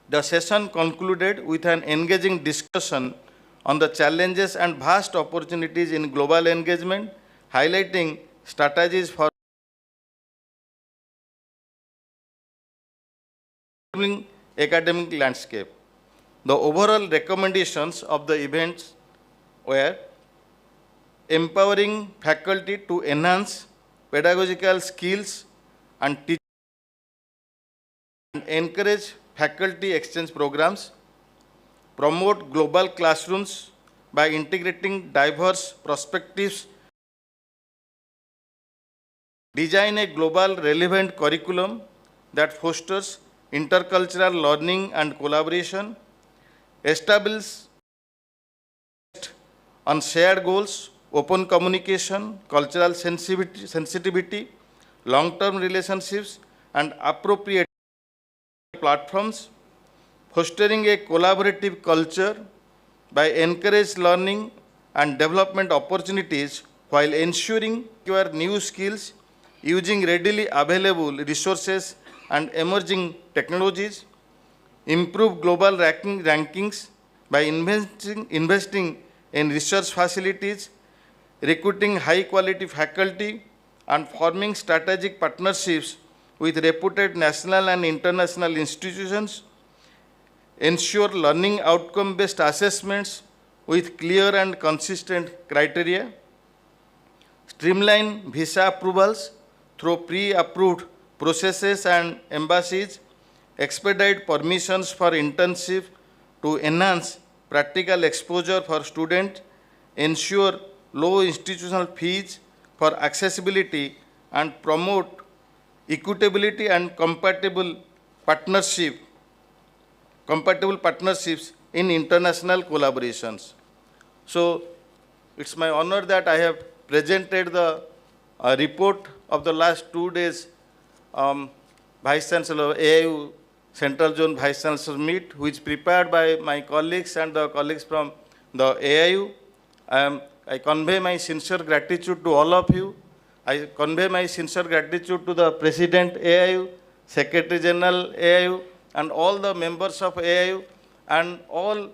The session concluded with an engaging discussion on the challenges and vast opportunities in global engagement, highlighting strategies for academic landscape. The overall recommendations of the events were empowering faculty to enhance pedagogical skills and teach and encourage faculty exchange programs, promote global classrooms by integrating diverse perspectives design a global relevant curriculum that fosters intercultural learning and collaboration, establish on shared goals, open communication, cultural sensitivity, long-term relationships, and appropriate platforms, fostering a collaborative culture by encourage learning and development opportunities while ensuring your new skills using readily available resources and emerging technologies, improve global rankings by investing in research facilities, recruiting high-quality faculty, and forming strategic partnerships with reputed national and international institutions, ensure learning outcome-based assessments with clear and consistent criteria, streamline visa approvals through pre-approved processes and embassies, expedite permissions for internship to enhance practical exposure for students, ensure low institutional fees for accessibility, and promote equitability and compatible partnerships in international collaborations. So it's my honor that I have presented the report of the last 2 days Vice-Chancellor AIU Central Zone Vice-Chancellor meet, which prepared by my colleagues and the colleagues from the AIU. I convey my sincere gratitude to all of you. I convey my sincere gratitude to the President AIU, Secretary General AIU, and all the members of AIU, and all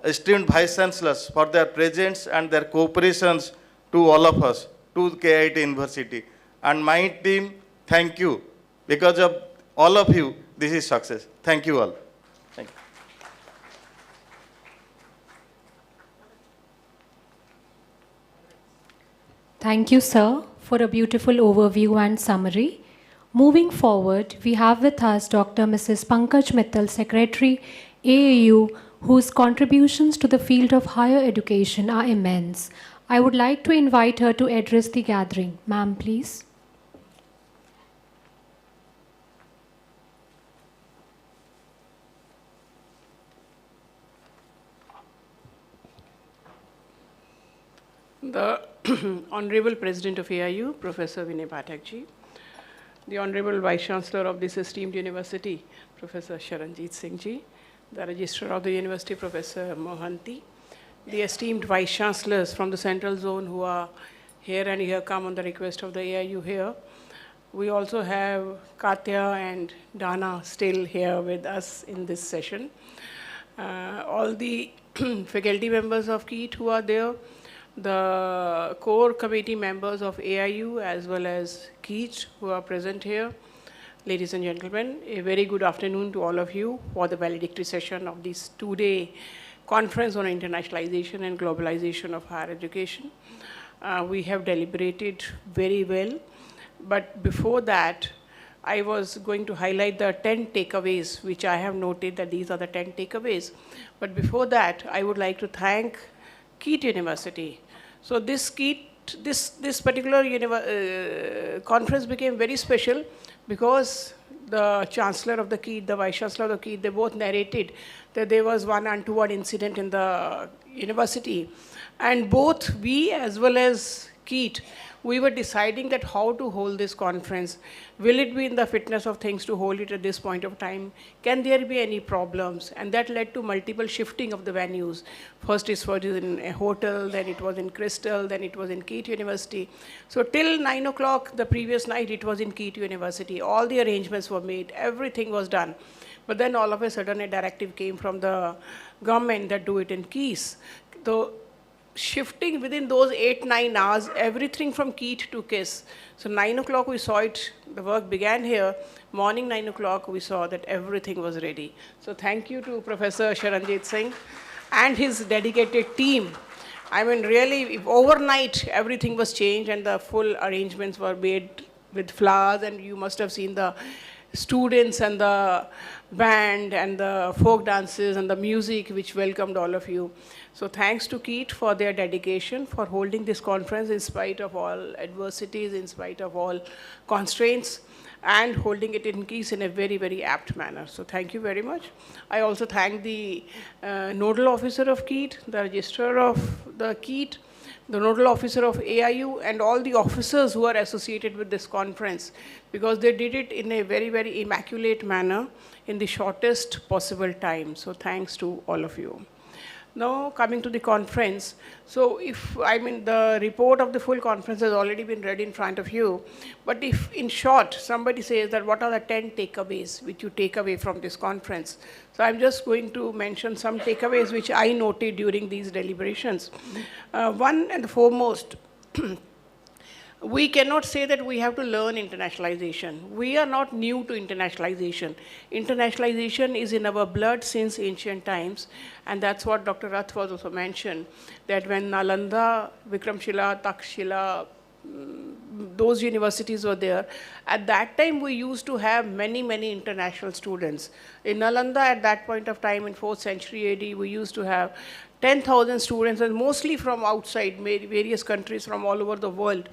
esteemed Vice-Chancellors for their presence and their cooperations to all of us, to KIT University. And my team, thank you. Because of all of you, this is success. Thank you all. Thank you. Thank you, sir, for a beautiful overview and summary. Moving forward, we have with us Dr. Mrs. Pankaj Mittal, Secretary, AAU, whose contributions to the field of higher education are immense. I would like to invite her to address the gathering. Ma'am, please. The Honorable President of AIU, Professor Vinay Pathakji, the Honorable Vice-Chancellor of this esteemed university, Professor Sharanjit Singh Ji, the Registrar of the University, Professor Mohanty, the esteemed Vice-Chancellors from the Central Zone who are here and here come on the request of the AIU here. We also have Katya and Dana still here with us in this session. All the faculty members of KIT who are there, the core committee members of AIU as well as KIT who are present here. Ladies and gentlemen, a very good afternoon to all of you for the valedictory session of this 2-day conference on internationalization and globalization of higher education. We have deliberated very well, but before that, I was going to highlight the 10 takeaways, which I have noted that these are the 10 takeaways. But before that, I would like to thank KIT University. So this particular conference became very special because the Chancellor of the KIT, the Vice-Chancellor of the KIT, they both narrated that there was one untoward incident in the university. And both we as well as KIT, we were deciding that how to hold this conference. Will it be in the fitness of things to hold it at this point of time? Can there be any problems? And that led to multiple shifting of the venues. First it was in a hotel, then it was in Crystal, then it was in KIT University. So till 9 o'clock the previous night, it was in KIT University. All the arrangements were made, everything was done. But then all of a sudden a directive came from the government that do it in KIS. So shifting within those 8-9 hours, everything from KIT to KIS. So 9 o'clock we saw it, the work began here. Morning 9 o'clock we saw that everything was ready. So thank you to Professor Sharanjit Singh and his dedicated team. I mean really, overnight everything was changed and the full arrangements were made with flowers, and you must have seen the students and the band and the folk dances and the music which welcomed all of you. So thanks to KEET for their dedication for holding this conference in spite of all adversities, in spite of all constraints, and holding it in keys in a very, very apt manner. So thank you very much. I also thank the nodal officer of KEET, the registrar of the KEET, the nodal officer of AIU, and all the officers who are associated with this conference, because they did it in a very, very immaculate manner in the shortest possible time. So thanks to all of you. Now coming to the conference, so the report of the full conference has already been read in front of you, but if in short somebody says that what are the 10 takeaways which you take away from this conference, so I'm just going to mention some takeaways which I noted during these deliberations. One and foremost, we cannot say that we have to learn internationalization. We are not new to internationalization. Internationalization is in our blood since ancient times, and that's what Dr. Rath was also mentioned, that when Nalanda, Vikramshila, Takshila, those universities were there, at that time we used to have many, many international students. In Nalanda at that point of time in 4th century AD, we used to have 10,000 students, and mostly from outside, various countries from all over the world,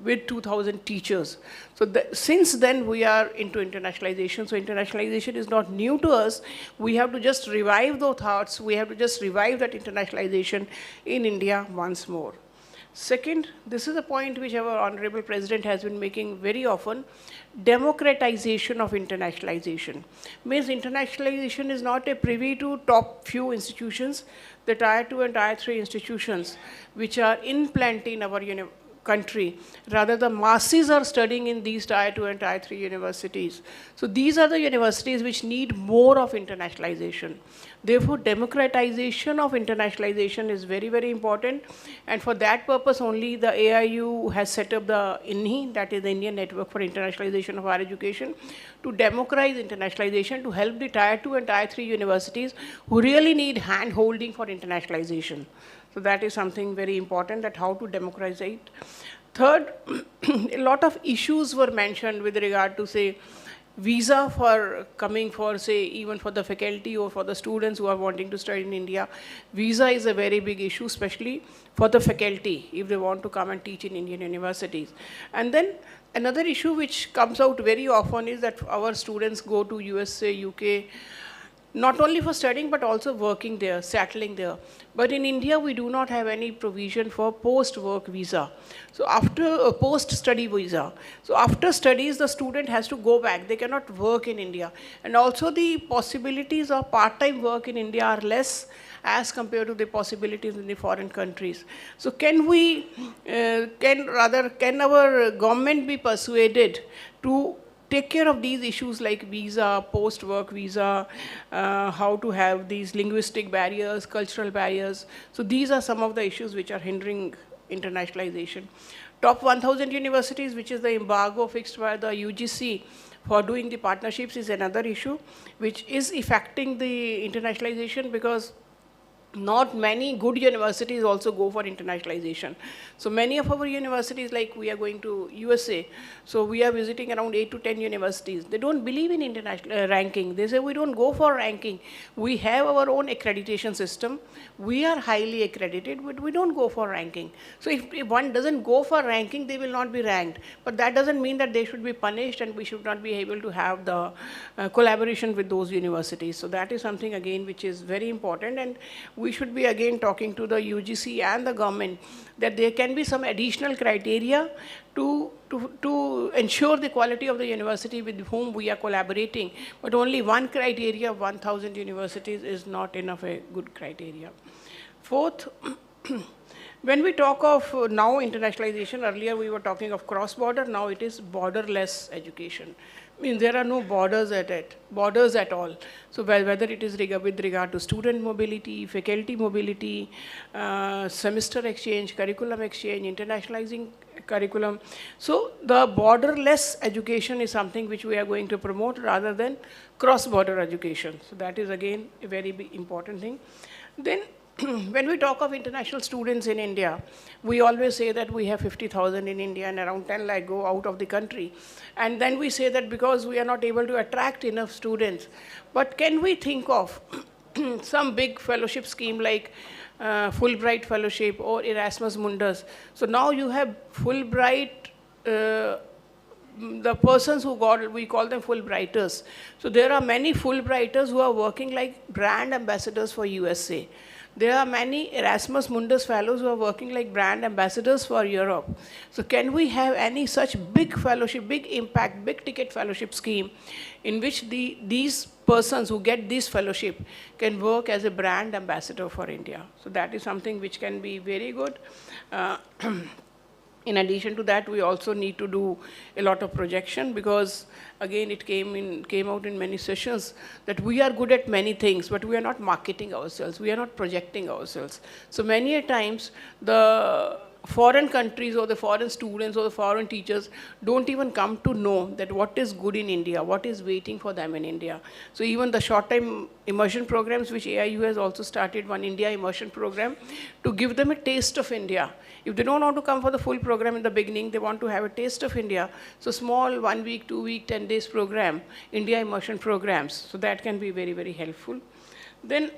with 2,000 teachers. So since then we are into internationalization. So internationalization is not new to us. We have to just revive those thoughts. We have to just revive that internationalization in India once more. Second, this is a point which our Honorable President has been making very often, democratization of internationalization. Means internationalization is not a privy to top few institutions, the Tier 2 and Tier 3 institutions, which are in plenty in our country. Rather, the masses are studying in these Tier 2 and Tier 3 universities. So these are the universities which need more of internationalization. Therefore, democratization of internationalization is very, very important. And for that purpose only, the AIU has set up the INHI, that is the Indian Network for Internationalization of Higher Education, to democratize internationalization, to help the Tier 2 and Tier 3 universities who really need hand-holding for internationalization. So that is something very important, that how to democratize it. Third, a lot of issues were mentioned with regard to, say, visa for coming for, say, even for the faculty or for the students who are wanting to study in India. Visa is a very big issue, especially for the faculty, if they want to come and teach in Indian universities. And then another issue which comes out very often is that our students go to USA, UK, not only for studying, but also working there, settling there. But in India, we do not have any provision for post-work visa. So after a post-study visa, so after studies, the student has to go back. They cannot work in India. And also the possibilities of part-time work in India are less as compared to the possibilities in the foreign countries. So can our government be persuaded to take care of these issues like visa, post-work visa, how to have these linguistic barriers, cultural barriers. So these are some of the issues which are hindering internationalization. Top 1,000 universities, which is the embargo fixed by the UGC for doing the partnerships, is another issue which is affecting the internationalization, because not many good universities also go for internationalization. So many of our universities, like we are going to USA, so we are visiting around 8 to 10 universities. They don't believe in international ranking. They say we don't go for ranking. We have our own accreditation system. We are highly accredited, but we don't go for ranking. So if one doesn't go for ranking, they will not be ranked. But that doesn't mean that they should be punished and we should not be able to have the collaboration with those universities. So that is something again which is very important, and we should be again talking to the UGC and the government that there can be some additional criteria to ensure the quality of the university with whom we are collaborating. But only one criteria of 1,000 universities is not enough a good criteria. Fourth, when we talk of now internationalization, earlier we were talking of cross-border, now it is borderless education. Means there are no borders at all. So whether it is with regard to student mobility, faculty mobility, semester exchange, curriculum exchange, internationalizing curriculum. So the borderless education is something which we are going to promote rather than cross-border education. So that is again a very big important thing. Then when we talk of international students in India, we always say that we have 50,000 in India and around 10 lakh go out of the country. And then we say that because we are not able to attract enough students. But can we think of some big fellowship scheme like Fulbright Fellowship or Erasmus Mundus? So now you have Fulbright, the persons who got, we call them Fulbrighters. So there are many Fulbrighters who are working like brand ambassadors for USA. There are many Erasmus Mundus fellows who are working like brand ambassadors for Europe. So can we have any such big fellowship, big impact, big ticket fellowship scheme in which these persons who get this fellowship can work as a brand ambassador for India? So that is something which can be very good. In addition to that, we also need to do a lot of projection because, again, it came out in many sessions that we are good at many things, but we are not marketing ourselves. We are not projecting ourselves. So many a times, the foreign countries or the foreign students or the foreign teachers don't even come to know that what is good in India, what is waiting for them in India. So even the short-time immersion programs, which AIU has also started, one India immersion program, to give them a taste of India. If they don't want to come for the full program in the beginning, they want to have a taste of India. So small 1 week, 2 week, 10 days program, India immersion programs. So that can be very, very helpful. Then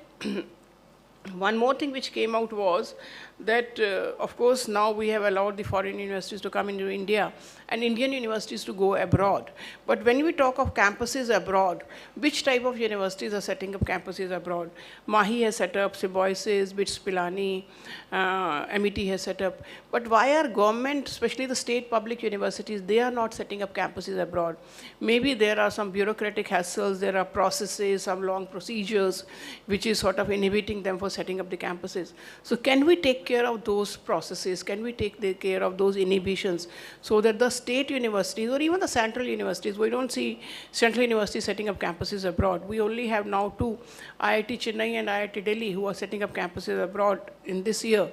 one more thing which came out was that, of course, now we have allowed the foreign universities to come into India and Indian universities to go abroad. But when we talk of campuses abroad, which type of universities are setting up campuses abroad? Mahi has set up, Symbiosis, BITS Pilani, MET has set up. But why are government, especially the state public universities, they are not setting up campuses abroad? Maybe there are some bureaucratic hassles, there are processes, some long procedures, which is sort of inhibiting them for setting up the campuses. So can we take care of those processes? Can we take care of those inhibitions so that the state universities or even the central universities, we don't see central universities setting up campuses abroad. We only have now 2, IIT Chennai and IIT Delhi, who are setting up campuses abroad in this year.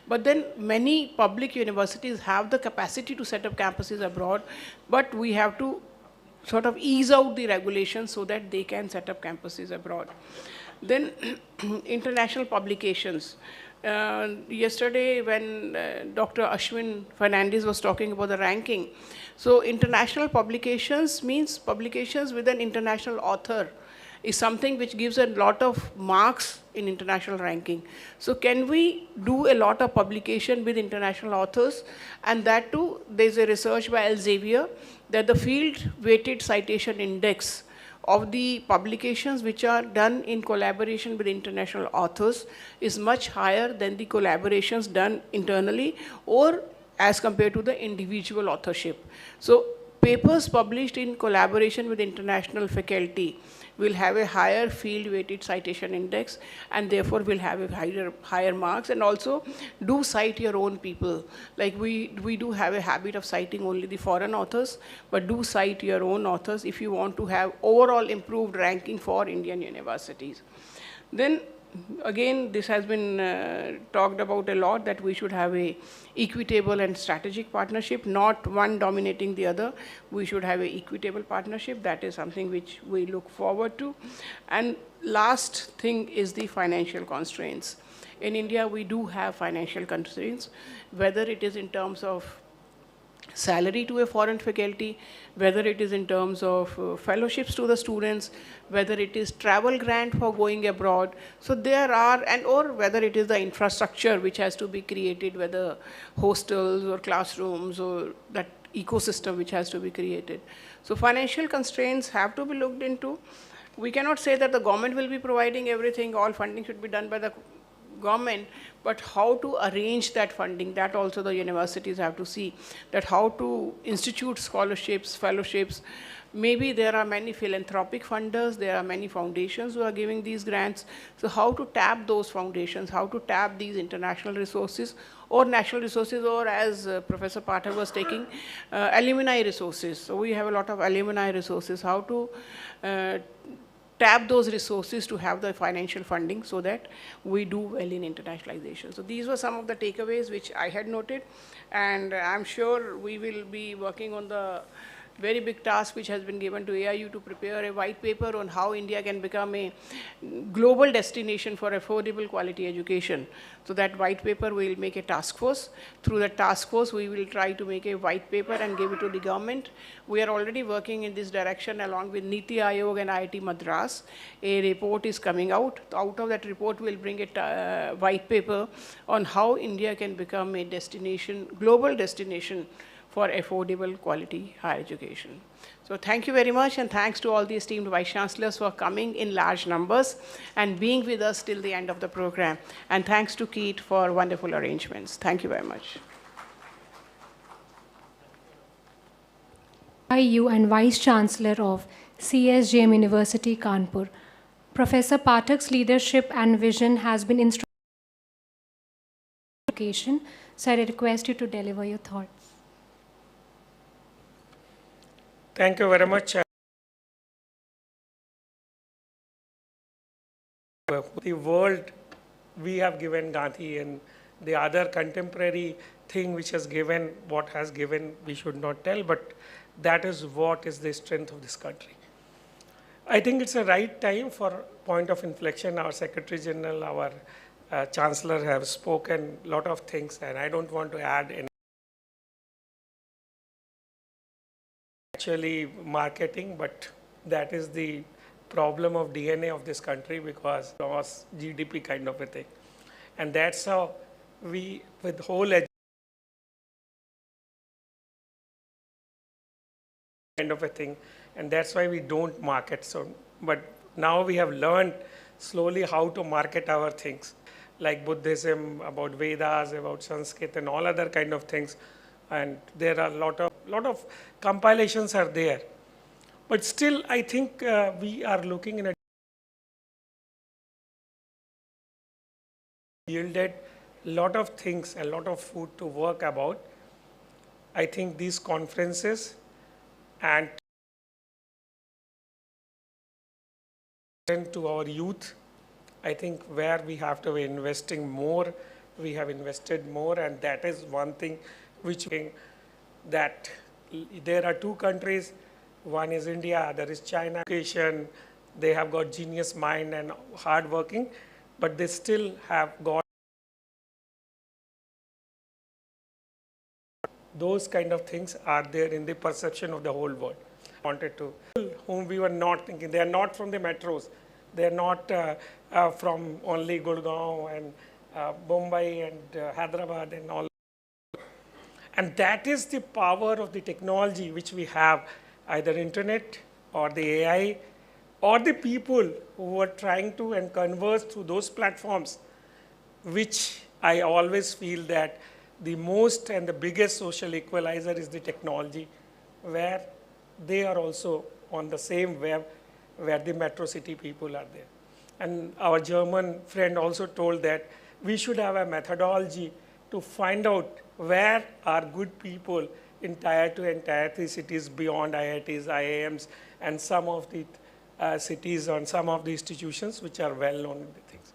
But then many public universities have the capacity to set up campuses abroad, but we have to sort of ease out the regulations so that they can set up campuses abroad. Then international publications. Yesterday when Dr. Ashwin Fernandez was talking about the ranking, so international publications means publications with an international author is something which gives a lot of marks in international ranking. So can we do a lot of publication with international authors? And that too, there's a research by Elsevier that the field weighted citation index of the publications which are done in collaboration with international authors is much higher than the collaborations done internally or as compared to the individual authorship. So papers published in collaboration with international faculty will have a higher field weighted citation index and therefore will have a higher marks, and also do cite your own people. Like we do have a habit of citing only the foreign authors, but do cite your own authors if you want to have overall improved ranking for Indian universities. Then again, this has been talked about a lot, that we should have a equitable and strategic partnership, not one dominating the other. We should have an equitable partnership. That is something which we look forward to. And last thing is the financial constraints. In India, we do have financial constraints, whether it is in terms of salary to a foreign faculty, whether it is in terms of fellowships to the students, whether it is travel grant for going abroad. So there are, and or whether it is the infrastructure which has to be created, whether hostels or classrooms or that ecosystem which has to be created. So financial constraints have to be looked into. We cannot say that the government will be providing everything, all funding should be done by the government, but how to arrange that funding, that also the universities have to see, that how to institute scholarships, fellowships. Maybe there are many philanthropic funders, there are many foundations who are giving these grants. So how to tap those foundations, how to tap these international resources or national resources, or as Professor Pathak was taking, alumni resources. So we have a lot of alumni resources, how to tap those resources to have the financial funding so that we do well in internationalization. So these were some of the takeaways which I had noted, and I'm sure we will be working on the very big task which has been given to AIU to prepare a white paper on how India can become a global destination for affordable quality education. So that white paper we will make a task force. Through the task force, we will try to make a white paper and give it to the government. We are already working in this direction along with Niti Aayog and IIT Madras. A report is coming out. Out of that report, we'll bring a white paper on how India can become a destination, global destination for affordable quality higher education. So thank you very much, and thanks to all the esteemed Vice-Chancellors for coming in large numbers and being with us till the end of the program. And thanks to Keith for wonderful arrangements. Thank you very much. IU and Vice-Chancellor of CSJM University, Kanpur. Professor Pathak's leadership and vision has been instrumental in education. So I request you to deliver your thoughts. Thank you very much. The world, we have given Gandhi, and the other contemporary thing which has given, what has given, we should not tell, but that is what is the strength of this country. I think it's a right time for point of inflection. Our Secretary General, our Chancellor have spoken a lot of things, and I don't want to add any. Actually marketing, but that is the problem of DNA of this country, because loss GDP kind of a thing. And that's how we, with whole kind of a thing, and that's why we don't market. So, but now we have learned slowly how to market our things, like Buddhism, about Vedas, about Sanskrit, and all other kind of things. And there are a lot of compilations are there. But still, I think we are looking in a yielded a lot of things, a lot of food to work about. I think these conferences and to our youth, I think where we have to be investing more, we have invested more, and that is one thing which that there are two countries, one is India, other is China. Education, they have got genius mind and hard working, but they still have got those kind of things are there in the perception of the whole world. Wanted to, whom we were not thinking, they are not from the metros, they are not from only Gurgaon and Mumbai and Hyderabad and all. And that is the power of the technology which we have, either internet or the AI or the people who are trying to and converse through those platforms, which I always feel that the most and the biggest social equalizer is the technology, where they are also on the same web where the metro city people are there. And our German friend also told that we should have a methodology to find out where are good people in tier 2 and tier 3 cities beyond IITs, IIMs, and some of the cities and some of the institutions which are well known in the things.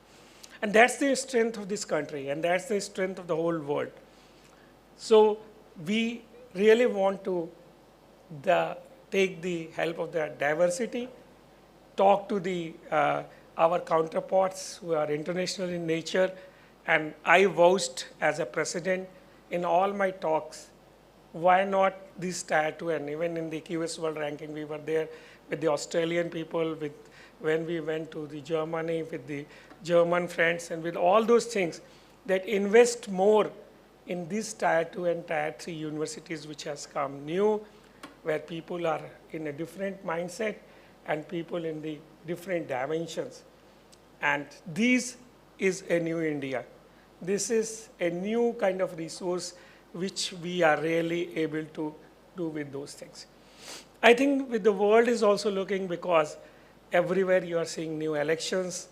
And that's the strength of this country, and that's the strength of the whole world. So we really want to take the help of the diversity, talk to the our counterparts who are international in nature, and I vouched as a president in all my talks, why not this tier 2, and even in the QS World Ranking, we were there with the Australian people, with when we went to the Germany with the German friends, and with all those things that invest more in these tier 2 and tier 3 universities which has come new, where people are in a different mindset and people in the different dimensions. And this is a new India. This is a new kind of resource which we are really able to do with those things. I think with the world is also looking, because everywhere you are seeing new elections.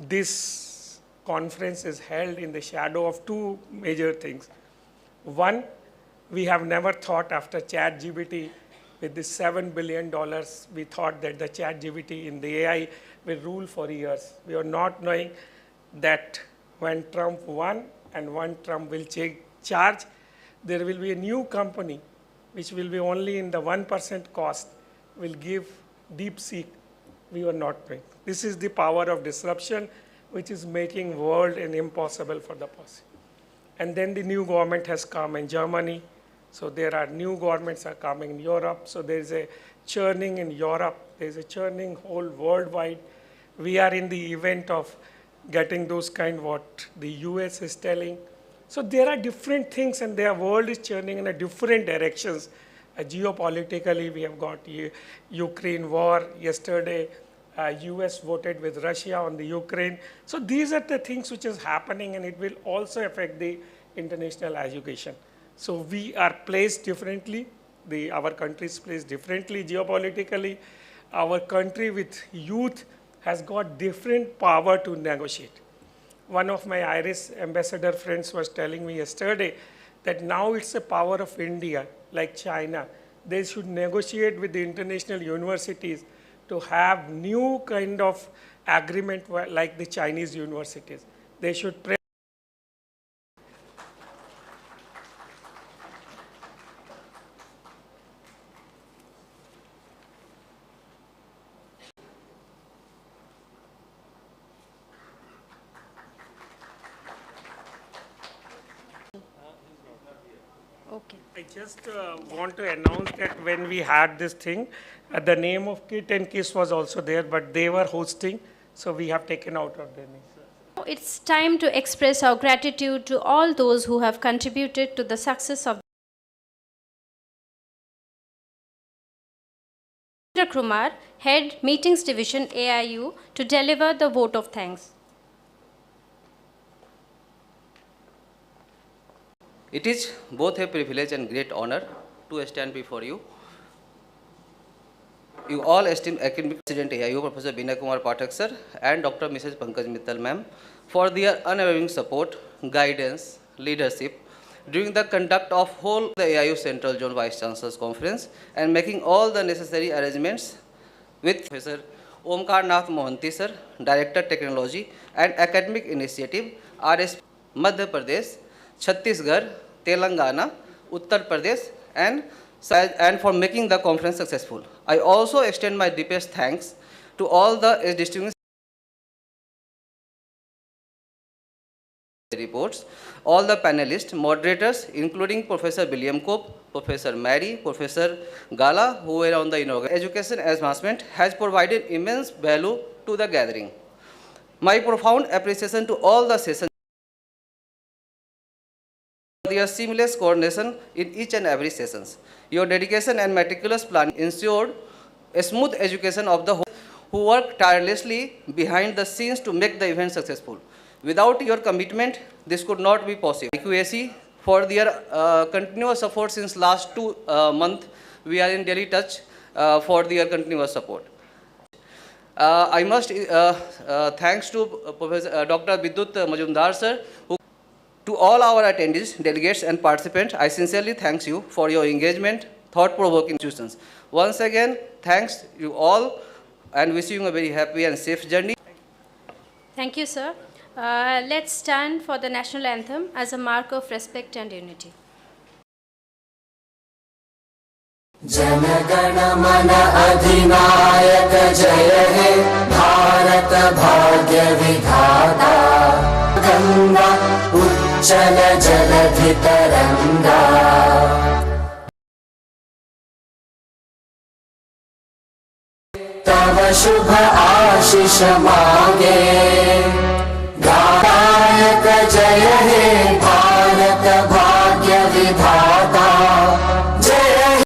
This conference is held in the shadow of two major things. One, we have never thought after ChatGPT with this $7 billion, we thought that the ChatGPT in the AI will rule for years. We are not knowing that when Trump won and when Trump will take charge, there will be a new company which will be only in the 1% cost, will give deep sea we were not paying. This is the power of disruption, which is making world an impossible for the possible. And then the new government has come in Germany. So there are new governments are coming in Europe. So there is a churning in Europe. There is a churning whole worldwide. We are in the event of getting those kind what the US is telling. So there are different things and their world is churning in a different directions. Geopolitically, we have got Ukraine war yesterday. US voted with Russia on the Ukraine. So these are the things which is happening and it will also affect the international education. So we are placed differently. Our country is placed differently geopolitically. Our country with youth has got different power to negotiate. One of my Irish ambassador friends was telling me yesterday that now it's the power of India, like China. They should negotiate with the international universities to have new kind of agreement like the Chinese universities. They should Okay. I just want to announce that when we had this thing, the name of Kit and Kiss was also there, but they were hosting, so we have taken out of their name. It's time to express our gratitude to all those who have contributed to the success of Kumar, Head Meetings Division AIU, to deliver the vote of thanks. It is both a privilege and great honor to stand before you. You all esteemed Academic President AIU, Professor Vinay Kumar Pathak sir, and Dr. Mrs. Pankaj Mittal ma'am, for their unwavering support, guidance, leadership during the conduct of whole the AIU Central Zone Vice-Chancellors Conference and making all the necessary arrangements with Professor Omkar Nath Mohanty sir, Director Technology and Academic Initiative, RS Madhya Pradesh, Chhattisgarh, Telangana, Uttar Pradesh, and for making the conference successful. I also extend my deepest thanks to all the distinguished reports, all the panelists, moderators, including Professor William Cope, Professor Mary, Professor Gala, who were on the inaugural. Education advancement has provided immense value to the gathering. My profound appreciation to all the sessions, their seamless coordination in each and every sessions. Your dedication and meticulous planning ensured a smooth education of the whole, who worked tirelessly behind the scenes to make the event successful. Without your commitment, this could not be possible. IQAC, for their continuous support since last 2 months, we are in daily touch for their continuous support. I must thanks to Professor Dr. Vidyut Majumdar sir, who to all our attendees, delegates and participants, I sincerely thank you for your engagement, thought-provoking institutions. Once again, thanks you all and wishing you a very happy and safe journey. Thank you, sir. Let's stand for the national anthem as a mark of respect and unity. जनगण मन अधिनायक जय हे भारत भाग्य विधाता गंगा उच्चल जलधि तरंगा तव शुभ आशीष मांगे नायक जय हे भारत भाग्य विधाता